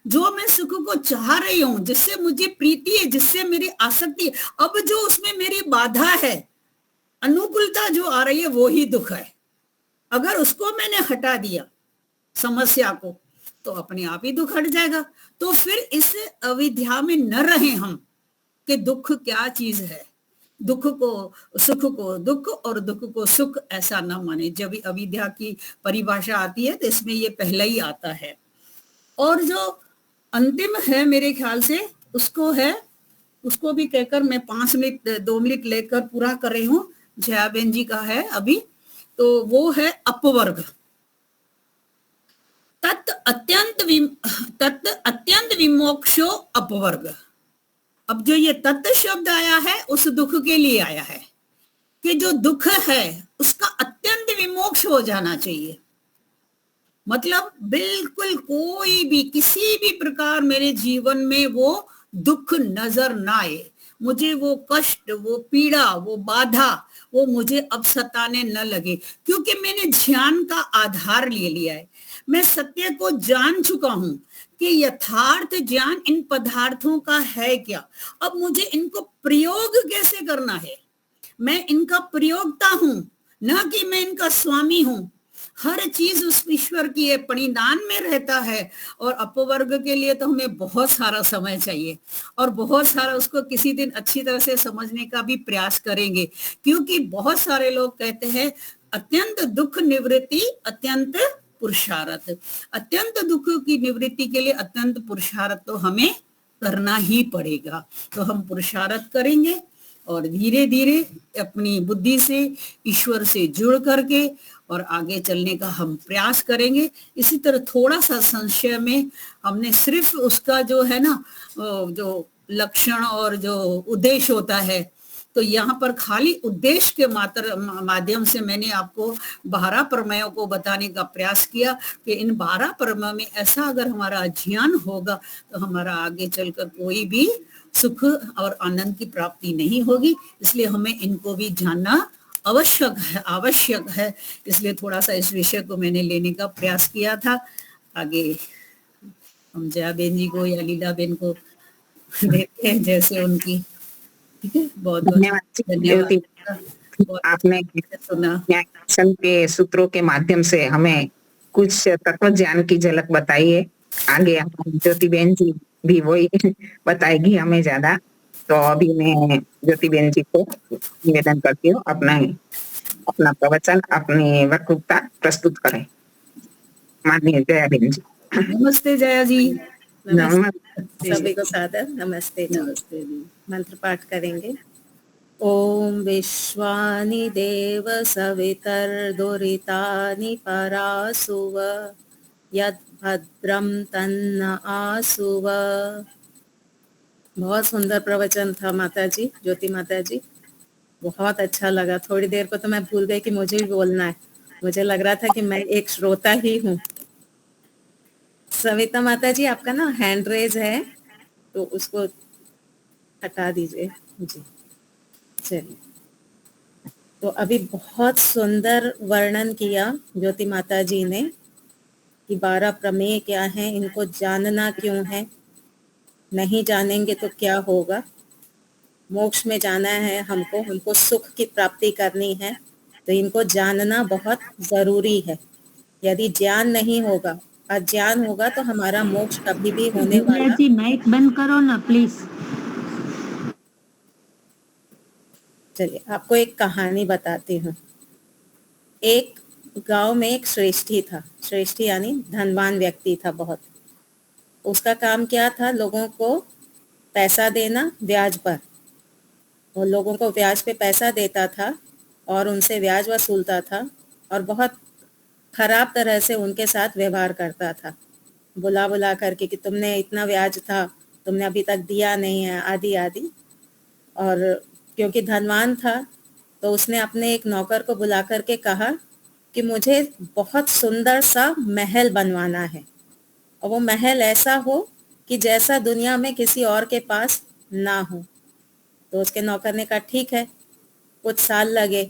जो मैं सुख को चाह रही हूं, जिससे मुझे प्रीति है, जिससे मेरी आसक्ति है, अब जो उसमें मेरी बाधा है, अनुकूलता जो आ रही है, वो ही दुख है। अगर उसको मैंने हटा दिया समस्या को तो अपने आप ही दुख हट जाएगा। तो फिर इस अविद्या में न रहे हम कि दुख क्या चीज है। दुख को सुख को दुख और दुख को सुख ऐसा ना माने। जब अविद्या की परिभाषा आती है तो इसमें ये पहला ही आता है। और जो अंतिम है मेरे ख्याल से उसको है, उसको भी कहकर मैं 5 मिनट 2 मिनट लेकर पूरा कर रही हूँ। जयाबेन जी का है अभी, तो वो है अपवर्ग। तत् अत्यंत विमोक्षो अपवर्ग। अब जो ये तत्व शब्द आया है उस दुख के लिए आया है कि जो दुख है उसका अत्यंत विमोक्ष हो जाना चाहिए। मतलब बिल्कुल कोई भी किसी भी प्रकार मेरे जीवन में वो दुख नजर ना आए, मुझे वो कष्ट, वो पीड़ा, वो बाधा, वो मुझे अब सताने न लगे, क्योंकि मैंने ज्ञान का आधार ले लिया है। मैं सत्य को जान चुका हूं कि यथार्थ ज्ञान इन पदार्थों का है क्या। अब मुझे इनको प्रयोग कैसे करना है, मैं इनका प्रयोगता हूं, न कि मैं इनका स्वामी हूं। हर चीज उस ईश्वर की है, परिधान में रहता है। और अपवर्ग के लिए तो हमें बहुत सारा समय चाहिए और बहुत सारा उसको किसी दिन अच्छी तरह से समझने का भी प्रयास करेंगे, क्योंकि बहुत सारे लोग कहते हैं अत्यंत दुख निवृत्ति अत्यंत पुरुषार्थ। अत्यंत दुख की निवृत्ति के लिए अत्यंत पुरुषार्थ तो हमें करना ही पड़ेगा। तो हम पुरुषार्थ करेंगे और धीरे धीरे अपनी बुद्धि से ईश्वर से जुड़ करके और आगे चलने का हम प्रयास करेंगे। इसी तरह थोड़ा सा संशय में हमने सिर्फ उसका जो है ना, जो लक्षण और जो उद्देश्य होता है, तो यहाँ पर खाली उद्देश्य के माध्यम से मैंने आपको 12 प्रमेयों को बताने का प्रयास किया कि इन 12 प्रमेयों में ऐसा अगर हमारा ज्ञान होगा तो हमारा आगे चलकर कोई भी सुख और आनंद की प्राप्ति नहीं होगी। इसलिए हमें इनको भी जानना आवश्यक है। इसलिए थोड़ा सा इस विषय को मैंने लेने का प्रयास किया था। आगे हम जया बेन जी को या लीला बेन को देखते हैं जैसे उनकी। ठीक है, बहुत बहुत धन्यवाद। आपने सुना न्याय दर्शन के सूत्रों के माध्यम से हमें कुछ तत्व ज्ञान की झलक बताई है। आगे हमारी ज्योति बेन जी भी वही बताएगी हमें ज्यादा। तो अभी मैं ज्योति बेन जी को निवेदन करती हूँ अपना प्रवचन, अपनी वक्तृता प्रस्तुत करें। माननीय जया बेन जी। नमस्ते जया जी। नमस्ते सभी को सादर नमस्ते। नमस्ते जी। मंत्र पाठ करेंगे। ओम विश्वानि देव सवितर्दुरितानि परासुव यद् भद्रं तन्न आसुव। बहुत सुंदर प्रवचन था माता जी, ज्योति माता जी, बहुत अच्छा लगा। थोड़ी देर को तो मैं भूल गई कि मुझे भी बोलना है, मुझे लग रहा था कि मैं एक श्रोता ही हूँ। सविता माता जी, आपका ना हैंड रेज है तो उसको हटा दीजिए जी। चलिए, तो अभी बहुत सुंदर वर्णन किया ज्योति माता जी ने कि 12 प्रमेय क्या हैं, इनको जानना क्यों है, नहीं जानेंगे तो क्या होगा। मोक्ष में जाना है हमको सुख की प्राप्ति करनी है। तो इनको जानना बहुत जरूरी है। यदि ज्ञान नहीं होगा, अज्ञान होगा, तो हमारा मोक्ष कभी भी होने दिव्या वाला। जी माइक बंद करो ना प्लीज। चलिए आपको एक कहानी बताती हूँ। एक गांव में एक श्रेष्ठी था। श्रेष्ठी यानी धनवान व्यक्ति था बहुत। उसका काम क्या था? लोगों को पैसा देना ब्याज पर। वो लोगों को ब्याज पे पैसा देता था और उनसे ब्याज वसूलता था और बहुत खराब तरह से उनके साथ व्यवहार करता था, बुला बुला करके कि तुमने इतना ब्याज था, तुमने अभी तक दिया नहीं है, आदि आदि। और क्योंकि धनवान था तो उसने अपने एक नौकर को बुला करके कहा कि मुझे बहुत सुंदर सा महल बनवाना है और वो महल ऐसा हो कि जैसा दुनिया में किसी और के पास ना हो। तो उसके नौकर ने कहा ठीक है। कुछ साल लगे,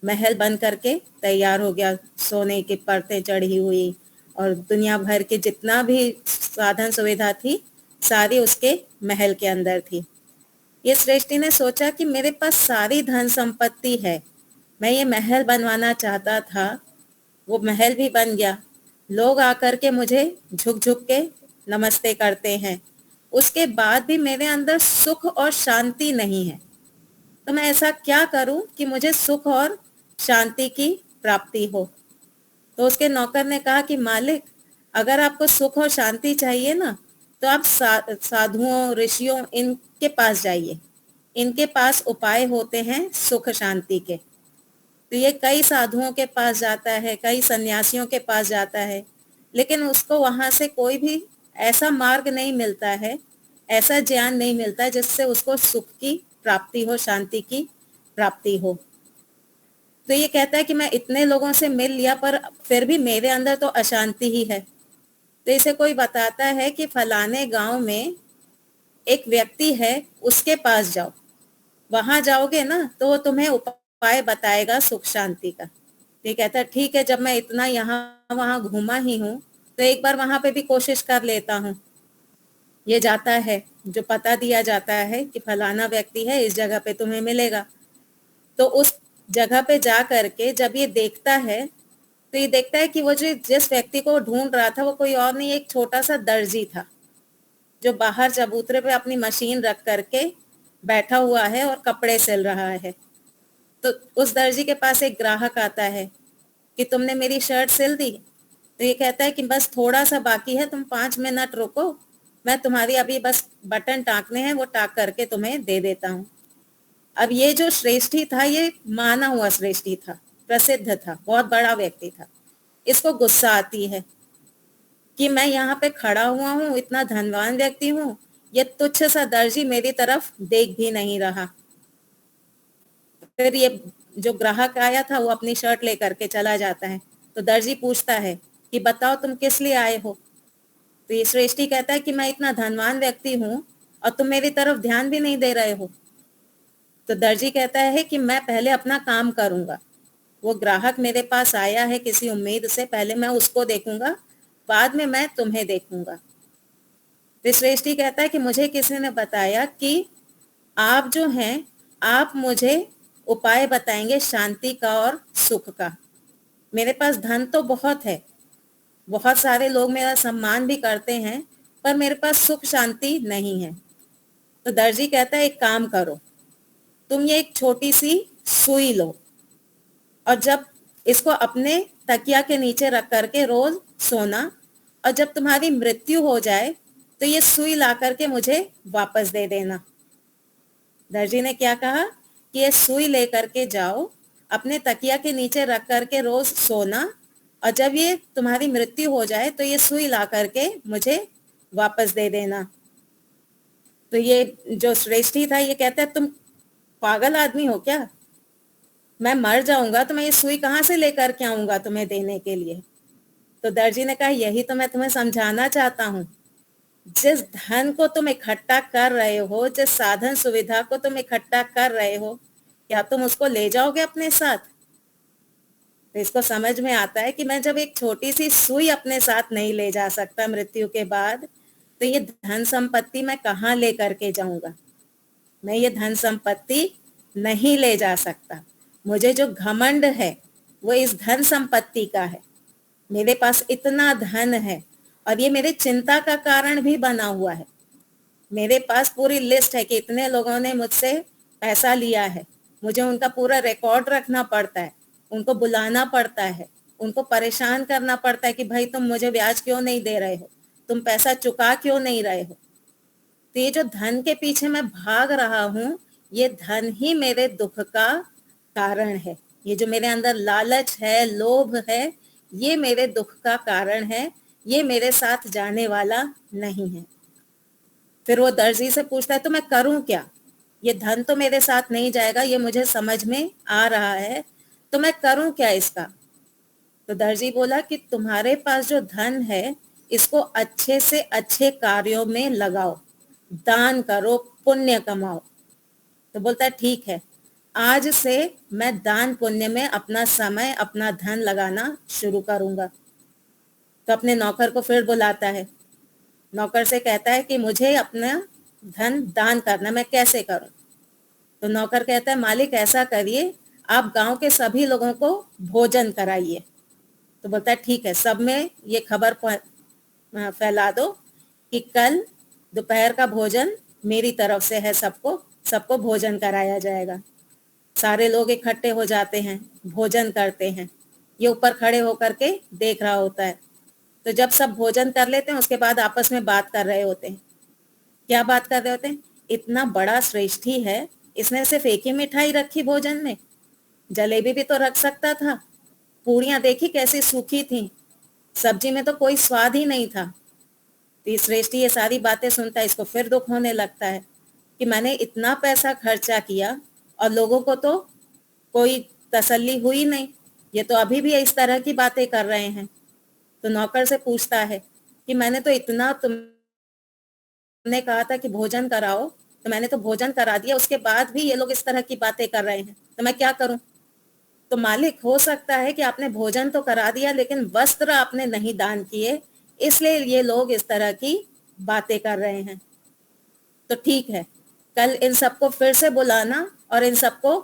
महल बन करके तैयार हो गया, सोने की परतें चढ़ी हुई और दुनिया भर के जितना भी साधन सुविधा थी सारी उसके महल के अंदर थी। ये श्रेष्ठी ने सोचा कि मेरे पास सारी धन संपत्ति है, मैं ये महल बनवाना चाहता था, वो महल भी बन गया। लोग आकर के मुझे झुक झुक के नमस्ते करते हैं, उसके बाद भी मेरे अंदर सुख और शांति नहीं है। तो मैं ऐसा क्या करूं कि मुझे सुख और शांति की प्राप्ति हो? तो उसके नौकर ने कहा कि मालिक, अगर आपको सुख और शांति चाहिए ना, तो आप साधुओं, ऋषियों, इनके पास जाइए। इनके पास उपाय होते हैं सुख शांति के। तो ये कई साधुओं के पास जाता है, कई सन्यासियों के पास जाता है, लेकिन उसको वहां से कोई भी ऐसा मार्ग नहीं मिलता है, ऐसा ज्ञान नहीं मिलता है जिससे उसको सुख की प्राप्ति हो, शांति की प्राप्ति हो। तो ये कहता है कि मैं इतने लोगों से मिल लिया पर फिर भी मेरे अंदर तो अशांति ही है। तो इसे कोई बताता है कि फलाने गांव में एक व्यक्ति है, उसके पास जाओ। वहां जाओगे ना तो वो तुम्हें उपाय बताएगा सुख शांति का। ये कहता है ठीक है, जब मैं इतना यहाँ वहां घूमा ही हूँ तो एक बार वहां पे भी कोशिश कर लेता हूँ। ये जाता है, जो पता दिया जाता है कि फलाना व्यक्ति है, इस जगह पे तुम्हें मिलेगा। तो उस जगह पे जा करके जब ये देखता है तो ये देखता है कि वो जो जिस व्यक्ति को ढूंढ रहा था वो कोई और नहीं, एक छोटा सा दर्जी था जो बाहर चबूतरे पे अपनी मशीन रख करके बैठा हुआ है और कपड़े सिल रहा है। तो उस दर्जी के पास एक ग्राहक आता है कि तुमने मेरी शर्ट सिल दी? तो ये कहता है कि बस थोड़ा सा बाकी है, तुम 5 मिनट रुको, मैं तुम्हारी अभी बस बटन टाँकने हैं, वो टाक करके तुम्हें दे देता हूँ। अब ये जो श्रेष्ठी था, ये माना हुआ श्रेष्ठी था, प्रसिद्ध था, बहुत बड़ा व्यक्ति था। इसको गुस्सा आती है कि मैं यहाँ पे खड़ा हुआ हूँ, इतना धनवान व्यक्ति हूँ, ये तुच्छ सा दर्जी मेरी तरफ देख भी नहीं रहा। फिर ये जो ग्राहक आया था वो अपनी शर्ट लेकर के चला जाता है। तो दर्जी पूछता है कि बताओ तुम किस लिए आए हो? तो ये श्रेष्ठी कहता है कि मैं इतना धनवान व्यक्ति हूँ और तुम मेरी तरफ ध्यान भी नहीं दे रहे हो। तो दर्जी कहता है कि मैं पहले अपना काम करूंगा, वो ग्राहक मेरे पास आया है किसी उम्मीद से, पहले मैं उसको देखूंगा, बाद में मैं तुम्हें देखूंगा। तो श्रेष्ठी कहता है कि मुझे किसी ने बताया कि आप जो हैं, आप मुझे उपाय बताएंगे शांति का और सुख का। मेरे पास धन तो बहुत है, बहुत सारे लोग मेरा सम्मान भी करते हैं, पर मेरे पास सुख शांति नहीं है। तो दर्जी कहता है एक काम करो, तुम ये एक छोटी सी सुई लो और जब इसको अपने तकिया के नीचे रख करके रोज सोना, और जब तुम्हारी मृत्यु हो जाए तो ये सुई ला करके मुझे वापस दे देना। दर्जी ने क्या कहा कि ये सुई लेकर के जाओ, अपने तकिया के नीचे रख करके रोज सोना, और जब ये तुम्हारी मृत्यु हो जाए तो ये सुई ला करके मुझे वापस दे देना। तो ये जो श्रेष्ठी था ये कहता है तुम पागल आदमी हो क्या? मैं मर जाऊंगा तो मैं ये सुई कहाँ से लेकर के आऊंगा तुम्हें देने के लिए? तो दर्जी ने कहा यही तो मैं तुम्हें समझाना चाहता हूँ। जिस धन को तुम इकट्ठा कर रहे हो, जिस साधन सुविधा को तुम इकट्ठा कर रहे हो, क्या तुम उसको ले जाओगे अपने साथ? तो इसको समझ में आता है कि मैं जब एक छोटी सी सुई अपने साथ नहीं ले जा सकता मृत्यु के बाद, तो ये धन संपत्ति मैं कहाँ ले करके जाऊंगा? मैं ये धन संपत्ति नहीं ले जा सकता। मुझे जो घमंड है वो इस धन संपत्ति का है। मेरे पास इतना धन है और ये मेरे चिंता का कारण भी बना हुआ है। मेरे पास पूरी लिस्ट है कि इतने लोगों ने मुझसे पैसा लिया है, मुझे उनका पूरा रिकॉर्ड रखना पड़ता है, उनको बुलाना पड़ता है, उनको परेशान करना पड़ता है कि भाई तुम मुझे ब्याज क्यों नहीं दे रहे हो, तुम पैसा चुका क्यों नहीं रहे हो। तो ये जो धन के पीछे मैं भाग रहा हूँ, ये धन ही मेरे दुख का कारण है। ये जो मेरे अंदर लालच है, लोभ है, ये मेरे दुख का कारण है, ये मेरे साथ जाने वाला नहीं है। फिर वो दर्जी से पूछता है तो मैं करूं क्या, ये धन तो मेरे साथ नहीं जाएगा, ये मुझे समझ में आ रहा है, तो मैं करूं क्या इसका। तो दर्जी बोला कि तुम्हारे पास जो धन है इसको अच्छे से अच्छे कार्यों में लगाओ, दान करो, पुण्य कमाओ। तो बोलता है ठीक है, आज से मैं दान पुण्य में अपना समय, अपना धन लगाना शुरू करूंगा। तो अपने नौकर को फिर बुलाता है, नौकर से कहता है कि मुझे अपना धन दान करना, मैं कैसे करूं। तो नौकर कहता है मालिक ऐसा करिए, आप गांव के सभी लोगों को भोजन कराइए। तो बोलता है ठीक है, सब में ये खबर फैला दो कि कल दोपहर का भोजन मेरी तरफ से है, सबको सबको भोजन कराया जाएगा। सारे लोग इकट्ठे हो जाते हैं, भोजन करते हैं। ये ऊपर खड़े होकर के देख रहा होता है। तो जब सब भोजन कर लेते हैं उसके बाद आपस में बात कर रहे होते हैं। क्या बात कर रहे होते हैं, इतना बड़ा श्रेष्ठी है, इसने सिर्फ एक ही मिठाई रखी भोजन में, जलेबी भी तो रख सकता था, पूड़ियां देखी कैसी सूखी थी, सब्जी में तो कोई स्वाद ही नहीं था। तो श्रेष्ठी ये सारी बातें सुनता है, इसको फिर दुख होने लगता है कि मैंने इतना पैसा खर्चा किया और लोगों को तो कोई तसल्ली हुई नहीं, ये तो अभी भी इस तरह की बातें कर रहे हैं। तो नौकर से पूछता है कि मैंने तो इतना, तुमने कहा था कि भोजन कराओ, तो मैंने तो भोजन करा दिया, उसके बाद भी ये लोग इस तरह की बातें कर रहे हैं, तो मैं क्या करूं। तो मालिक हो सकता है कि आपने भोजन तो करा दिया लेकिन वस्त्र आपने नहीं दान किए, इसलिए ये लोग इस तरह की बातें कर रहे हैं। तो ठीक है, कल इन सबको फिर से बुलाना और इन सबको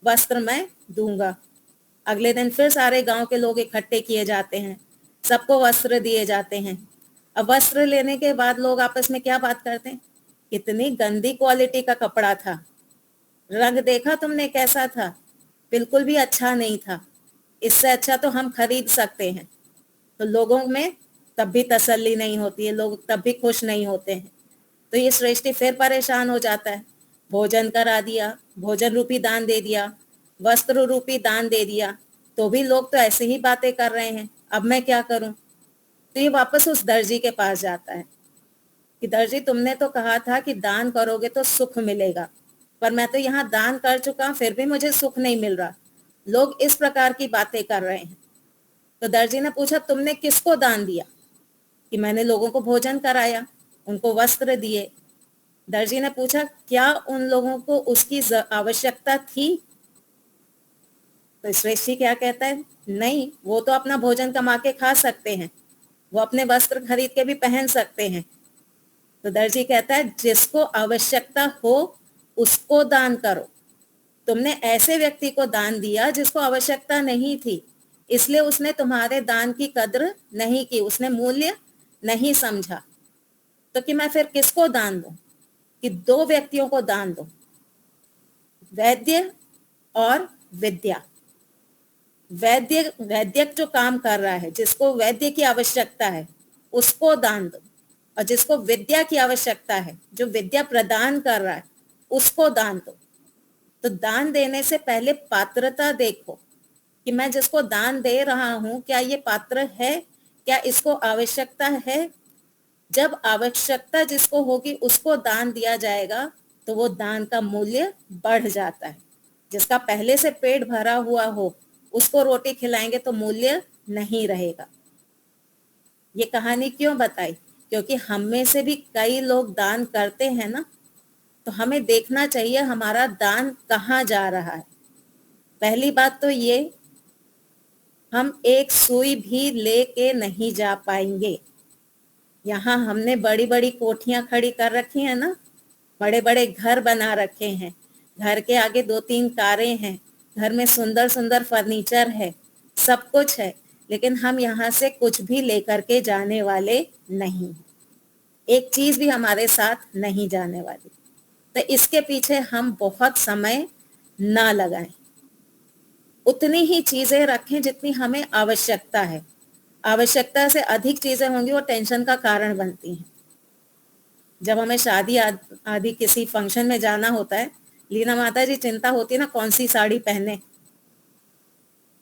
वस्त्र मैं दूंगा। अगले दिन फिर सारे गांव के लोग इकट्ठे किए जाते हैं, सबको वस्त्र दिए जाते हैं। अब वस्त्र लेने के बाद लोग आपस में क्या बात करते हैं, कितनी गंदी क्वालिटी का कपड़ा था, रंग देखा तुमने कैसा था, बिल्कुल भी अच्छा नहीं था, इससे अच्छा तो हम खरीद सकते हैं। तो लोगों में तब भी तसल्ली नहीं होती है, लोग तब भी खुश नहीं होते हैं। तो ये श्रेष्ठी फिर परेशान हो जाता है, भोजन करा दिया, भोजन रूपी दान दे दिया, वस्त्र रूपी दान दे दिया, तो भी लोग तो ऐसे ही बातें कर रहे हैं, अब मैं क्या करूं। तो ये वापस उस दर्जी के पास जाता है कि दर्जी तुमने तो कहा था कि दान करोगे तो सुख मिलेगा, पर मैं तो यहाँ दान कर चुका हूं फिर भी मुझे सुख नहीं मिल रहा, लोग इस प्रकार की बातें कर रहे हैं। तो दर्जी ने पूछा तुमने किसको दान दिया, कि मैंने लोगों को भोजन कराया, उनको वस्त्र दिए। दर्जी ने पूछा क्या उन लोगों को उसकी आवश्यकता थी। तो श्रेष्ठी क्या कहता है, नहीं, वो तो अपना भोजन कमा के खा सकते हैं, वो अपने वस्त्र खरीद के भी पहन सकते हैं। तो दर्जी कहता है जिसको आवश्यकता हो उसको दान करो, तुमने ऐसे व्यक्ति को दान दिया जिसको आवश्यकता नहीं थी, इसलिए उसने तुम्हारे दान की कद्र नहीं की, उसने मूल्य नहीं समझा। तो कि मैं फिर किसको दान दूं, कि दो व्यक्तियों को दान दो, वैद्य और विद्या। वैद्यक जो काम कर रहा है, जिसको वैद्य की आवश्यकता है उसको दान दो, और जिसको विद्या की आवश्यकता है, जो विद्या प्रदान कर रहा है, उसको दान दो। तो दान देने से पहले पात्रता देखो कि मैं जिसको दान दे रहा हूं क्या ये पात्र है, क्या इसको आवश्यकता है। जब आवश्यकता जिसको होगी उसको दान दिया जाएगा तो वो दान का मूल्य बढ़ जाता है। जिसका पहले से पेट भरा हुआ हो उसको रोटी खिलाएंगे तो मूल्य नहीं रहेगा। ये कहानी क्यों बताई, क्योंकि हम में से भी कई लोग दान करते हैं ना, तो हमें देखना चाहिए हमारा दान कहाँ जा रहा है। पहली बात तो ये, हम एक सुई भी लेके नहीं जा पाएंगे। यहाँ हमने बड़ी बड़ी कोठियां खड़ी कर रखी है ना, बड़े बड़े घर बना रखे हैं, घर के आगे 2-3 कारें हैं, घर में सुंदर सुंदर फर्नीचर है, सब कुछ है, लेकिन हम यहाँ से कुछ भी लेकर के जाने वाले नहीं, एक चीज भी हमारे साथ नहीं जाने वाली। तो इसके पीछे हम बहुत समय ना लगाएं, उतनी ही चीजें रखें जितनी हमें आवश्यकता है। आवश्यकता से अधिक चीजें होंगी वो टेंशन का कारण बनती हैं। जब हमें शादी आदि किसी फंक्शन में जाना होता है, लीना माता जी चिंता होती है ना कौन सी साड़ी पहने,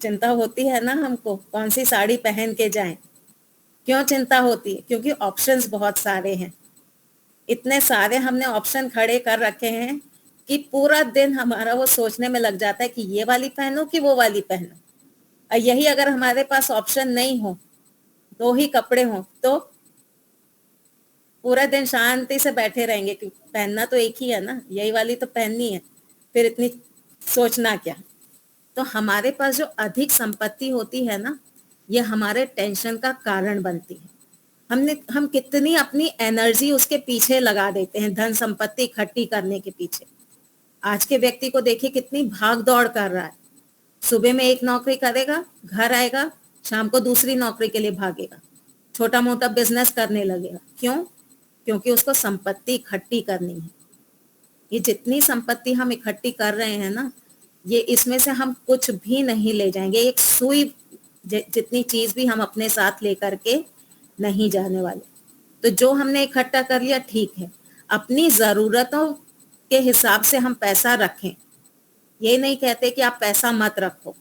चिंता होती है ना हमको कौन सी साड़ी पहन के जाएं। क्यों चिंता होती है? क्योंकि ऑप्शंस बहुत सारे हैं, इतने सारे हमने ऑप्शन खड़े कर रखे हैं कि पूरा दिन हमारा वो सोचने में लग जाता है कि ये वाली पहनो कि वो वाली पहनो। और यही अगर हमारे पास ऑप्शन नहीं हो, दो ही कपड़े हो, तो पूरा दिन शांति से बैठे रहेंगे कि पहनना तो एक ही है ना, यही वाली तो पहननी है, फिर इतनी सोचना क्या। तो हमारे पास जो अधिक संपत्ति होती है ना, ये हमारे टेंशन का कारण बनती है। हम कितनी अपनी एनर्जी उसके पीछे लगा देते हैं, धन संपत्ति इकट्ठी करने के पीछे। आज के व्यक्ति को देखिए कितनी भाग दौड़ कर रहा है, सुबह में एक नौकरी करेगा, घर आएगा, शाम को दूसरी नौकरी के लिए भागेगा, छोटा मोटा बिजनेस करने लगेगा। क्यों? क्योंकि उसको संपत्ति इकट्ठी करनी है। ये जितनी संपत्ति हम इकट्ठी कर रहे हैं ना, ये इसमें से हम कुछ भी नहीं ले जाएंगे, एक सुई जितनी चीज भी हम अपने साथ लेकर के नहीं जाने वाले। तो जो हमने इकट्ठा कर लिया ठीक है, अपनी जरूरतों के हिसाब से हम पैसा रखें। ये नहीं कहते कि आप पैसा मत रखो,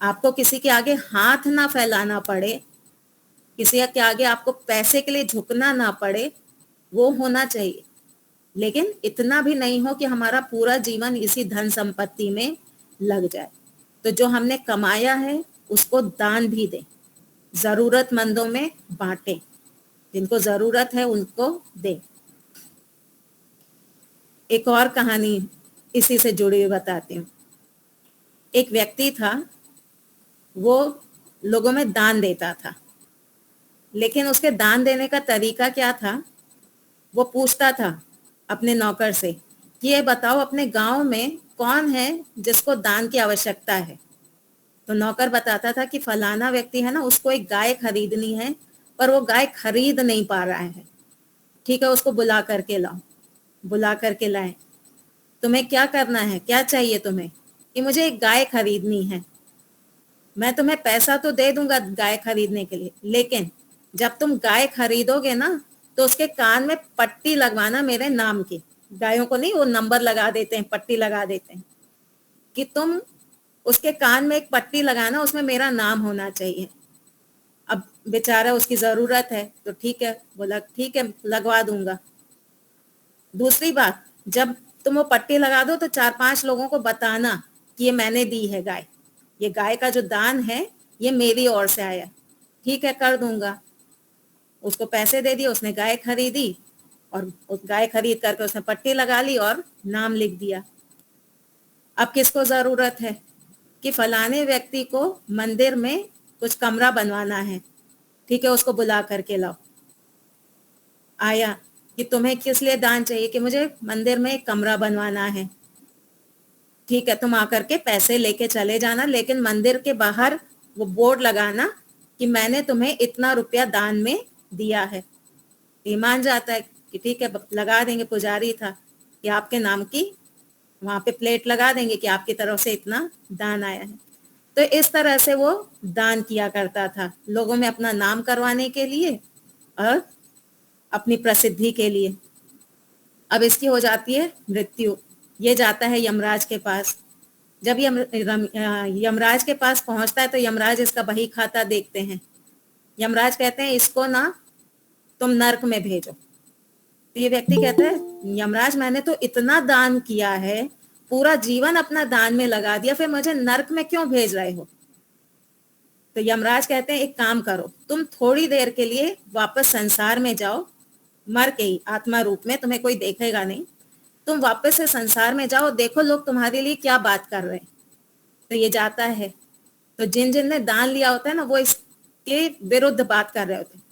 आपको किसी के आगे हाथ ना फैलाना पड़े, किसी के आगे आपको पैसे के लिए झुकना ना पड़े, वो होना चाहिए। लेकिन इतना भी नहीं हो कि हमारा पूरा जीवन इसी धन संपत्ति में लग जाए। तो जो हमने कमाया है उसको दान भी दें, जरूरतमंदों में बांटें, जिनको जरूरत है उनको दें। एक और कहानी इसी से जुड़ी हुई बताती हूँ। एक व्यक्ति था, वो लोगों में दान देता था, लेकिन उसके दान देने का तरीका क्या था? वो पूछता था अपने नौकर से कि ये बताओ अपने गांव में कौन है जिसको दान की आवश्यकता है। तो नौकर बताता था कि फलाना व्यक्ति है ना, उसको एक गाय खरीदनी है, पर वो गाय खरीद नहीं पा रहा है। ठीक है, उसको बुला करके लाओ। बुला करके लाए। तुम्हें क्या करना है, क्या चाहिए तुम्हें? कि मुझे एक गाय खरीदनी है। मैं तुम्हें पैसा तो दे दूंगा गाय खरीदने के लिए, लेकिन जब तुम गाय खरीदोगे ना, तो उसके कान में पट्टी लगवाना मेरे नाम की। गायों को नहीं वो नंबर लगा देते हैं, पट्टी लगा देते हैं, कि तुम उसके कान में एक पट्टी लगाना, उसमें मेरा नाम होना चाहिए। अब बेचारा उसकी जरूरत है, तो ठीक है, बोला ठीक है लगवा दूंगा। दूसरी बात, जब तुम वो पट्टी लगा दो तो 4-5 लोगों को बताना कि ये मैंने दी है गाय, ये गाय का जो दान है ये मेरी ओर से आया। ठीक है, कर दूंगा। उसको पैसे दे दिए, उसने गाय खरीदी, और उस गाय खरीद करके उसने पट्टी लगा ली और नाम लिख दिया। अब किसको जरूरत है कि फलाने व्यक्ति को मंदिर में कुछ कमरा बनवाना है, ठीक है, उसको बुला करके लाओ। आया कि तुम्हें किस लिए दान चाहिए? कि मुझे मंदिर में एक कमरा बनवाना है। ठीक है, तुम आकर के पैसे लेके चले जाना, लेकिन मंदिर के बाहर वो बोर्ड लगाना कि मैंने तुम्हें इतना रुपया दान में दिया है। ये मान जाता है कि ठीक है, लगा देंगे, पुजारी था कि आपके नाम की वहां पे प्लेट लगा देंगे कि आपकी तरफ से इतना दान आया है। तो इस तरह से वो दान किया करता था, लोगों में अपना नाम करवाने के लिए और अपनी प्रसिद्धि के लिए। अब इसकी हो जाती है मृत्यु, ये जाता है यमराज के पास। जब यमराज के पास पहुंचता है तो यमराज इसका बही खाता देखते हैं। यमराज कहते हैं इसको ना तुम नर्क में भेजो। तो ये व्यक्ति कहता है यमराज मैंने तो इतना दान किया है, पूरा जीवन अपना दान में लगा दिया, फिर मुझे नर्क में क्यों भेज रहे हो? तो यमराज कहते हैं एक काम करो, तुम थोड़ी देर के लिए वापस संसार में जाओ, मर के ही आत्मा रूप में, तुम्हें कोई देखेगा नहीं, तुम वापस से संसार में जाओ, देखो लोग तुम्हारे लिए क्या बात कर रहे हैं। तो ये जाता है, तो जिन जिन ने दान लिया होता है ना, वो इसके विरुद्ध बात कर रहे होते हैं।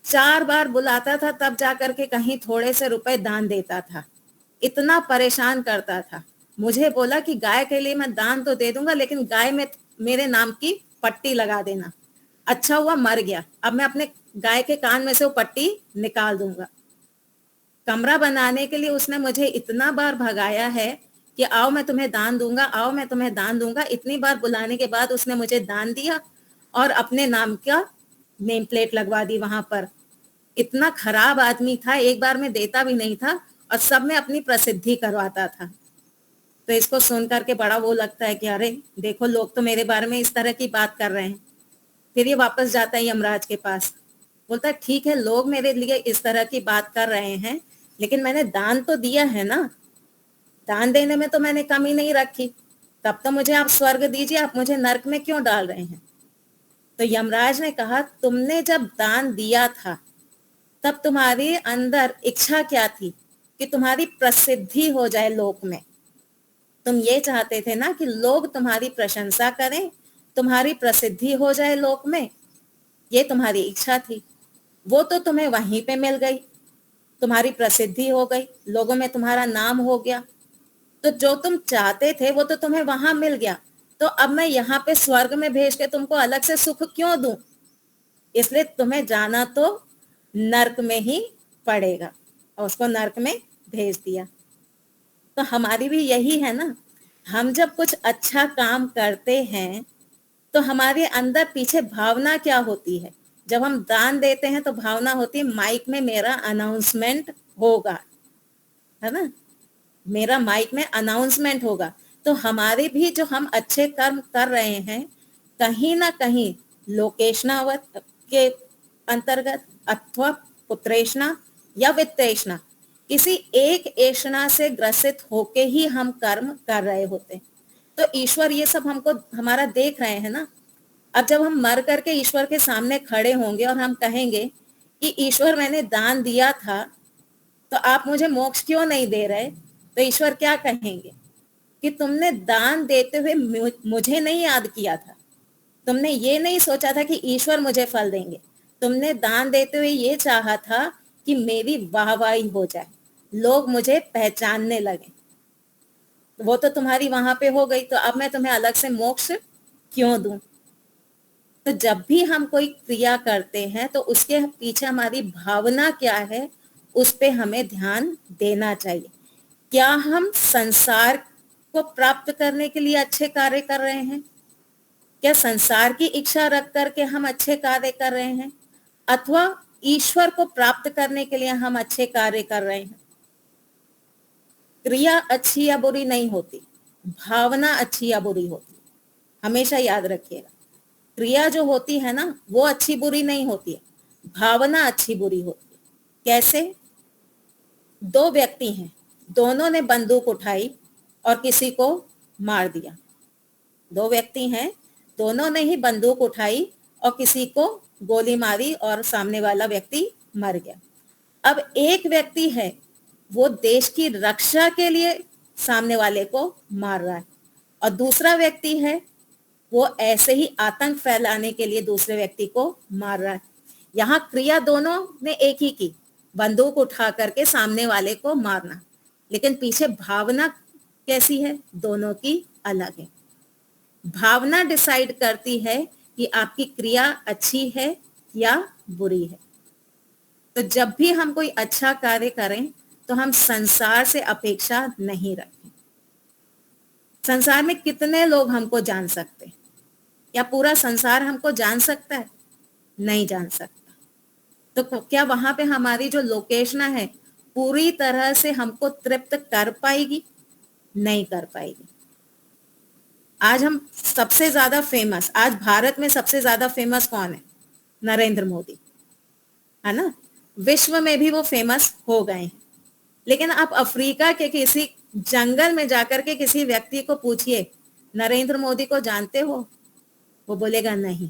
4 बार बुलाता था तब जाकर के कहीं थोड़े से रुपए दान देता था, इतना परेशान करता था। मुझे बोला कि गाय के लिए मैं दान तो दे दूंगा, लेकिन गाय में मेरे नाम की पट्टी लगा देना। अच्छा हुआ मर गया, अब मैं अपने गाय के कान में से वो पट्टी निकाल दूंगा। कमरा बनाने के लिए उसने मुझे इतना बार भगाया है कि आओ मैं तुम्हें दान दूंगा, आओ मैं तुम्हें दान दूंगा। इतनी बार बुलाने के बाद उसने मुझे दान दिया और अपने नाम का नेम प्लेट लगवा दी वहां पर। इतना खराब आदमी था, एक बार में देता भी नहीं था और सब में अपनी प्रसिद्धि करवाता था। तो इसको सुन करके बड़ा वो लगता है कि अरे देखो, लोग तो मेरे बारे में इस तरह की बात कर रहे हैं। फिर ये वापस जाता है यमराज के पास, बोलता है ठीक है, लोग मेरे लिए इस तरह की बात कर रहे हैं, लेकिन मैंने दान तो दिया है ना, दान देने में तो मैंने कमी नहीं रखी, तब तो मुझे आप स्वर्ग दीजिए, आप मुझे नरक में क्यों डाल रहे हैं। तो यमराज ने कहा, तुमने जब दान दिया था तब तुम्हारे अंदर इच्छा क्या थी कि तुम्हारी प्रसिद्धि हो जाए लोक में। तुम ये चाहते थे ना कि लोग तुम्हारी प्रशंसा करें, तुम्हारी प्रसिद्धि हो जाए लोक में, ये तुम्हारी इच्छा थी। वो तो तुम्हें वहीं पे मिल गई, तुम्हारी प्रसिद्धि हो गई, लोगों में तुम्हारा नाम हो गया। तो जो तुम चाहते थे वो तो तुम्हें वहां मिल गया, तो अब मैं यहाँ पे स्वर्ग में भेज के तुमको अलग से सुख क्यों दूं। इसलिए तुम्हें जाना तो नरक में ही पड़ेगा, और उसको नरक में भेज दिया। तो हमारी भी यही है ना, हम जब कुछ अच्छा काम करते हैं तो हमारे अंदर पीछे भावना क्या होती है। जब हम दान देते हैं तो भावना होती है माइक में मेरा अनाउंसमेंट होगा, है ना, मेरा माइक में अनाउंसमेंट होगा। तो हमारे भी जो हम अच्छे कर्म कर रहे हैं, कहीं ना कहीं लोकेशनावत के अंतर्गत अथवा पुत्रेषणा या वित्तेषणा, किसी एक एषणा से ग्रसित होके ही हम कर्म कर रहे होते हैं। तो ईश्वर ये सब हमको हमारा देख रहे हैं ना। अब जब हम मर करके ईश्वर के सामने खड़े होंगे और हम कहेंगे कि ईश्वर मैंने दान दिया था तो आप मुझे मोक्ष क्यों नहीं दे रहे, तो ईश्वर क्या कहेंगे कि तुमने दान देते हुए मुझे नहीं याद किया था, तुमने ये नहीं सोचा था कि ईश्वर मुझे फल देंगे, तुमने दान देते हुए ये चाहा था कि मेरी वाहवाही हो जाए, लोग मुझे पहचानने लगे। वो तो तुम्हारी वहां पे हो गई, तो अब मैं तुम्हें अलग से मोक्ष क्यों दूं। तो जब भी हम कोई क्रिया करते हैं तो उसके पीछे हमारी भावना क्या है, उस पे हमें ध्यान देना चाहिए। क्या हम संसार को प्राप्त करने के लिए अच्छे कार्य कर रहे हैं, क्या संसार की इच्छा रख करके हम अच्छे कार्य कर रहे हैं, अथवा ईश्वर को प्राप्त करने के लिए हम अच्छे कार्य कर रहे हैं। क्रिया अच्छी या बुरी नहीं होती, भावना अच्छी या बुरी होती, हमेशा याद रखिएगा। क्रिया जो होती है ना वो अच्छी बुरी नहीं होती है, भावना अच्छी बुरी होती है। कैसे? दो व्यक्ति हैं, दोनों ने बंदूक उठाई और किसी को मार दिया। दो व्यक्ति हैं, दोनों ने ही बंदूक उठाई और किसी को गोली मारी और सामने वाला व्यक्ति मर गया। अब एक व्यक्ति है, वो देश की रक्षा के लिए सामने वाले को मार रहा है, और दूसरा व्यक्ति है वो ऐसे ही आतंक फैलाने के लिए दूसरे व्यक्ति को मार रहा है। यहाँ क्रिया दोनों ने एक ही की, बंदूक उठा करके सामने वाले को मारना, लेकिन पीछे भावना कैसी है, दोनों की अलग है। भावना डिसाइड करती है कि आपकी क्रिया अच्छी है या बुरी है। तो जब भी हम कोई अच्छा कार्य करें तो हम संसार से अपेक्षा नहीं रखें। संसार में कितने लोग हमको जान सकते हैं, या पूरा संसार हमको जान सकता है? नहीं जान सकता। तो क्या वहां पे हमारी जो लोकेशना है पूरी तरह से हमको तृप्त कर पाएगी? नहीं कर पाएगी। आज हम सबसे ज्यादा फेमस, आज भारत में सबसे ज्यादा फेमस कौन है? नरेंद्र मोदी, है ना। विश्व में भी वो फेमस हो गए हैं, लेकिन आप अफ्रीका के किसी जंगल में जाकर के किसी व्यक्ति को पूछिए, नरेंद्र मोदी को जानते हो? वो बोलेगा नहीं।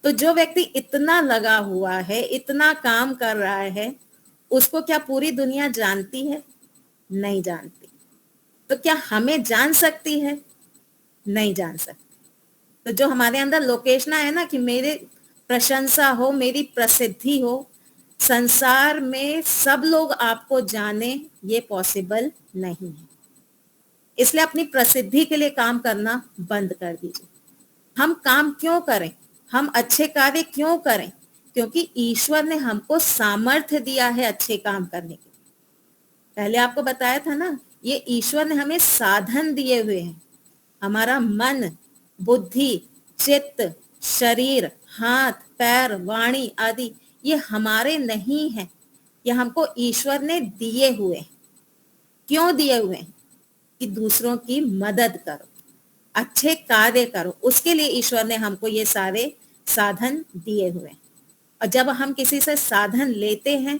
तो जो व्यक्ति इतना लगा हुआ है, इतना काम कर रहा है, उसको क्या पूरी दुनिया जानती है? नहीं जानती। तो क्या हमें जान सकती है? नहीं जान सकती। तो जो हमारे अंदर लोकेशना है ना कि मेरे प्रशंसा हो, मेरी प्रसिद्धि हो, संसार में सब लोग आपको जाने, ये पॉसिबल नहीं है। इसलिए अपनी प्रसिद्धि के लिए काम करना बंद कर दीजिए। हम काम क्यों करें, हम अच्छे कार्य क्यों करें? क्योंकि ईश्वर ने हमको सामर्थ्य दिया है अच्छे काम करने के लिए। पहले आपको बताया था ना, ये ईश्वर ने हमें साधन दिए हुए हैं। हमारा मन, बुद्धि, चित्त, शरीर, हाथ, पैर, वाणी आदि ये हमारे नहीं है, ये हमको ईश्वर ने दिए हुए हैं। क्यों दिए हुए हैं? कि दूसरों की मदद करो, अच्छे कार्य करो, उसके लिए ईश्वर ने हमको ये सारे साधन दिए हुए हैं। और जब हम किसी से साधन लेते हैं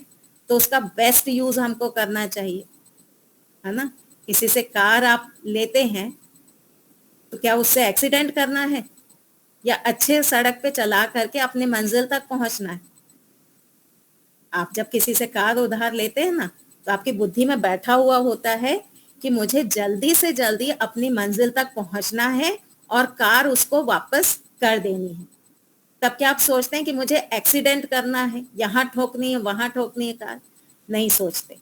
तो उसका बेस्ट यूज हमको करना चाहिए, है ना। किसी से कार आप लेते हैं तो क्या उससे एक्सीडेंट करना है या अच्छे सड़क पे चला करके अपने मंजिल तक पहुंचना है? आप जब किसी से कार उधार लेते हैं ना, तो आपकी बुद्धि में बैठा हुआ होता है कि मुझे जल्दी से जल्दी अपनी मंजिल तक पहुंचना है और कार उसको वापस कर देनी है। तब क्या आप सोचते हैं कि मुझे एक्सीडेंट करना है, यहाँ ठोकनी है, वहां ठोकनी है कार? नहीं सोचते।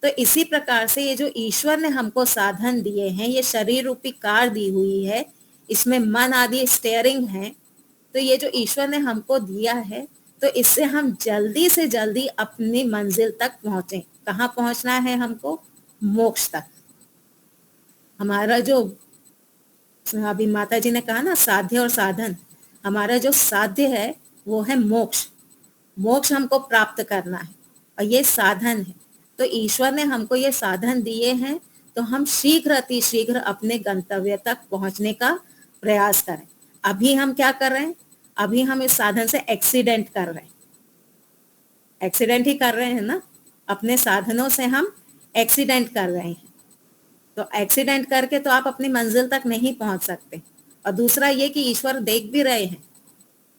तो इसी प्रकार से ये जो ईश्वर ने हमको साधन दिए हैं, ये शरीर रूपी कार दी हुई है, इसमें मन आदि स्टेयरिंग है, तो ये जो ईश्वर ने हमको दिया है, तो इससे हम जल्दी से जल्दी अपनी मंजिल तक पहुंचे। कहाँ पहुंचना है हमको? मोक्ष तक। हमारा जो अभी माता जी ने कहा ना, साध्य और साधन, हमारा जो साध्य है वो है मोक्ष। मोक्ष हमको प्राप्त करना है और ये साधन है। तो ईश्वर ने हमको ये साधन दिए हैं, तो हम शीघ्र अति शीघ्र अपने गंतव्य तक पहुंचने का प्रयास करें। अभी हम क्या कर रहे हैं? अभी हम इस साधन से एक्सीडेंट कर रहे हैं। एक्सीडेंट ही कर रहे हैं ना, अपने साधनों से हम एक्सीडेंट कर रहे हैं। तो एक्सीडेंट करके तो आप अपनी मंजिल तक नहीं पहुंच सकते। और दूसरा ये कि ईश्वर देख भी रहे हैं।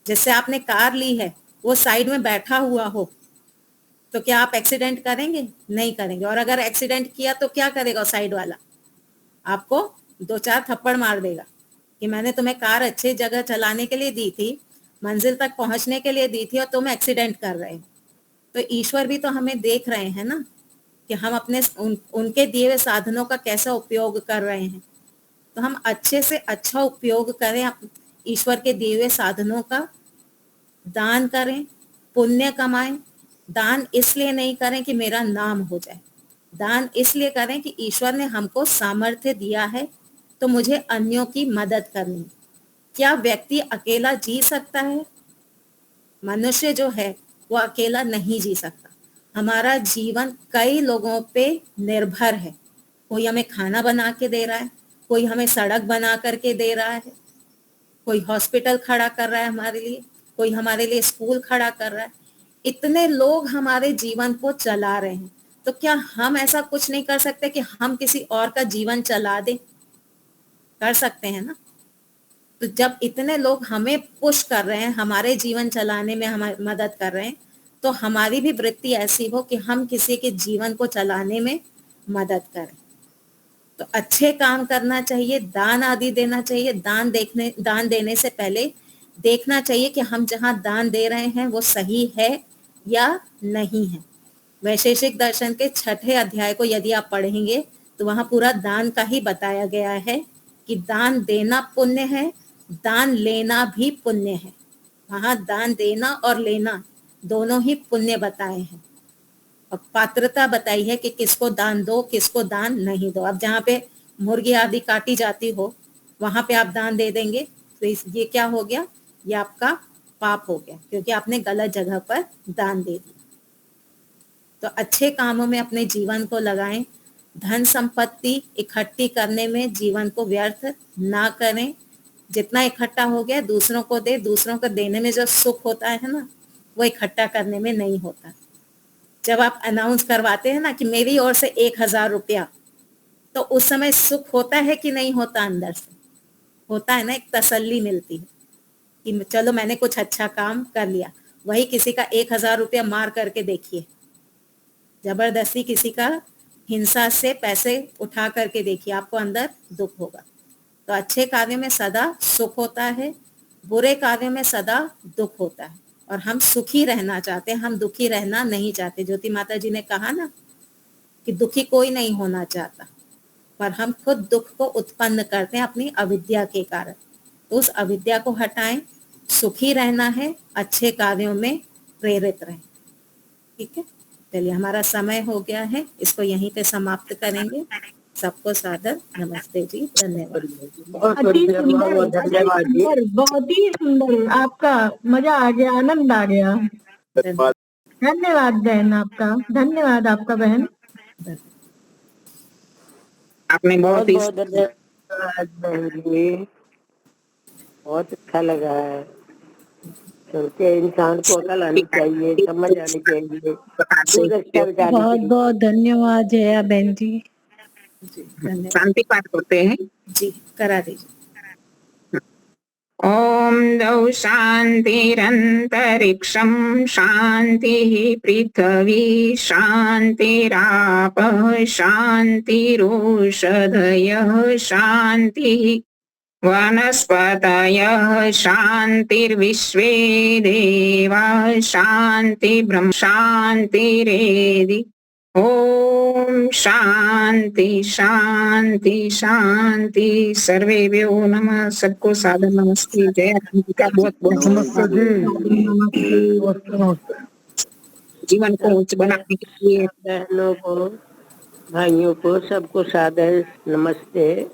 जिससे आपने कार ली है वो साइड में बैठा हुआ हो, तो क्या आप एक्सीडेंट करेंगे? नहीं करेंगे। और अगर एक्सीडेंट किया तो क्या करेगा साइड वाला? आपको 2-4 थप्पड़ मार देगा कि मैंने तुम्हें कार अच्छी जगह चलाने के लिए दी थी, मंजिल तक पहुंचने के लिए दी थी, और तुम एक्सीडेंट कर रहे हो। तो ईश्वर भी तो हमें देख रहे हैं ना कि हम अपने उनके दिए हुए साधनों का कैसा उपयोग कर रहे हैं। तो हम अच्छे से अच्छा उपयोग करें ईश्वर के दिए हुए साधनों का। दान करें, पुण्य कमाएं। दान इसलिए नहीं करें कि मेरा नाम हो जाए, दान इसलिए करें कि ईश्वर ने हमको सामर्थ्य दिया है, तो मुझे अन्यों की मदद करनी है। क्या व्यक्ति अकेला जी सकता है? मनुष्य जो है वो अकेला नहीं जी सकता। हमारा जीवन कई लोगों पे निर्भर है। कोई हमें खाना बना के दे रहा है, कोई हमें सड़क बना करके दे रहा है, कोई हॉस्पिटल खड़ा कर रहा है हमारे लिए, कोई हमारे लिए स्कूल खड़ा कर रहा है। इतने लोग हमारे जीवन को चला रहे हैं, तो क्या हम ऐसा कुछ नहीं कर सकते कि हम किसी और का जीवन चला दें? कर सकते हैं ना। तो जब इतने लोग हमें पुश कर रहे हैं, हमारे जीवन चलाने में हमारी मदद कर रहे हैं, तो हमारी भी वृत्ति ऐसी हो कि हम किसी के जीवन को चलाने में मदद करें। तो अच्छे काम करना चाहिए, दान आदि देना चाहिए। दान देने से पहले देखना चाहिए कि हम जहाँ दान दे रहे हैं वो सही है या नहीं है। वैशेषिक दर्शन के 6ठे अध्याय को यदि आप पढ़ेंगे तो वहां पूरा दान का ही बताया गया है कि दान देना पुण्य है, दान लेना भी पुण्य है। वहां दान देना और लेना दोनों ही पुण्य बताए हैं, और पात्रता बताई है कि किसको दान दो, किसको दान नहीं दो। अब जहाँ पे मुर्गी आदि काटी जाती हो वहां पे आप दान दे देंगे तो ये क्या हो गया? ये आपका पाप हो गया, क्योंकि आपने गलत जगह पर दान दे दिया। तो अच्छे कामों में अपने जीवन को लगाएं। धन संपत्ति इकट्ठी करने में जीवन को व्यर्थ ना करें। जितना इकट्ठा हो गया दूसरों को दे। दूसरों को देने में जो सुख होता है ना, वो इकट्ठा करने में नहीं होता। जब आप अनाउंस करवाते हैं ना कि मेरी ओर से 1000 रुपया, तो उस समय सुख होता है कि नहीं होता? अंदर से होता है ना, एक तसल्ली मिलती है कि चलो मैंने कुछ अच्छा काम कर लिया। वही किसी का 1000 रुपया मार करके देखिए, जबरदस्ती किसी का हिंसा से पैसे उठा करके देखिए, आपको अंदर दुख होगा। तो अच्छे कार्यों में सदा सुख होता है, बुरे कार्यों में सदा दुख होता है। और हम सुखी रहना चाहते हैं, हम दुखी रहना नहीं चाहते। ज्योति माता जी ने कहा ना कि दुखी कोई नहीं होना चाहता। पर हम खुद दुख को उत्पन्न करते हैं अपनी अविद्या के कारण। तो उस अविद्या को हटाएं, सुखी रहना है, अच्छे कार्यों में प्रेरित रहें। ठीक है, चलिए हमारा समय हो गया है, इसको यहीं पे समाप्त करेंगे। सबको सादर नमस्ते जी, धन्यवाद। अति सुंदर, बहुत ही सुंदर, आपका मजा आ गया, आनंद आ गया। धन्यवाद बहन आपका, धन्यवाद आपका बहन। आपने बहुत ही धन्यवाद बहन जी, बहुत अच्छा लगा है। क्योंकि इंसान को अकल आनी चाहिए, समझ आनी चाहिए, बहुत अच्छा विचार। बहुत बहुत धन्यवाद जया बहन जी। जी धन्यवाद शांति पाठ होते हैं। जी, करा दीजिए। ओम द्यौ शान्तिरन्तरिक्षं शान्तिः पृथिवी शान्तिरापः शान्तिरोषधयः शान्तिः वनस्पतयः शान्तिर्विश्वे देवाः शान्ति ब्रह्म शान्तिरेधि। ओम शांति शांति शांति। सर्वेभ्यो नमः। सबको सादर नमस्ते। जय हिंद का बहुत बहुत जीवन को उच्च बनाने के लिए बहनों को, भाइयों को, सबको सादर नमस्ते।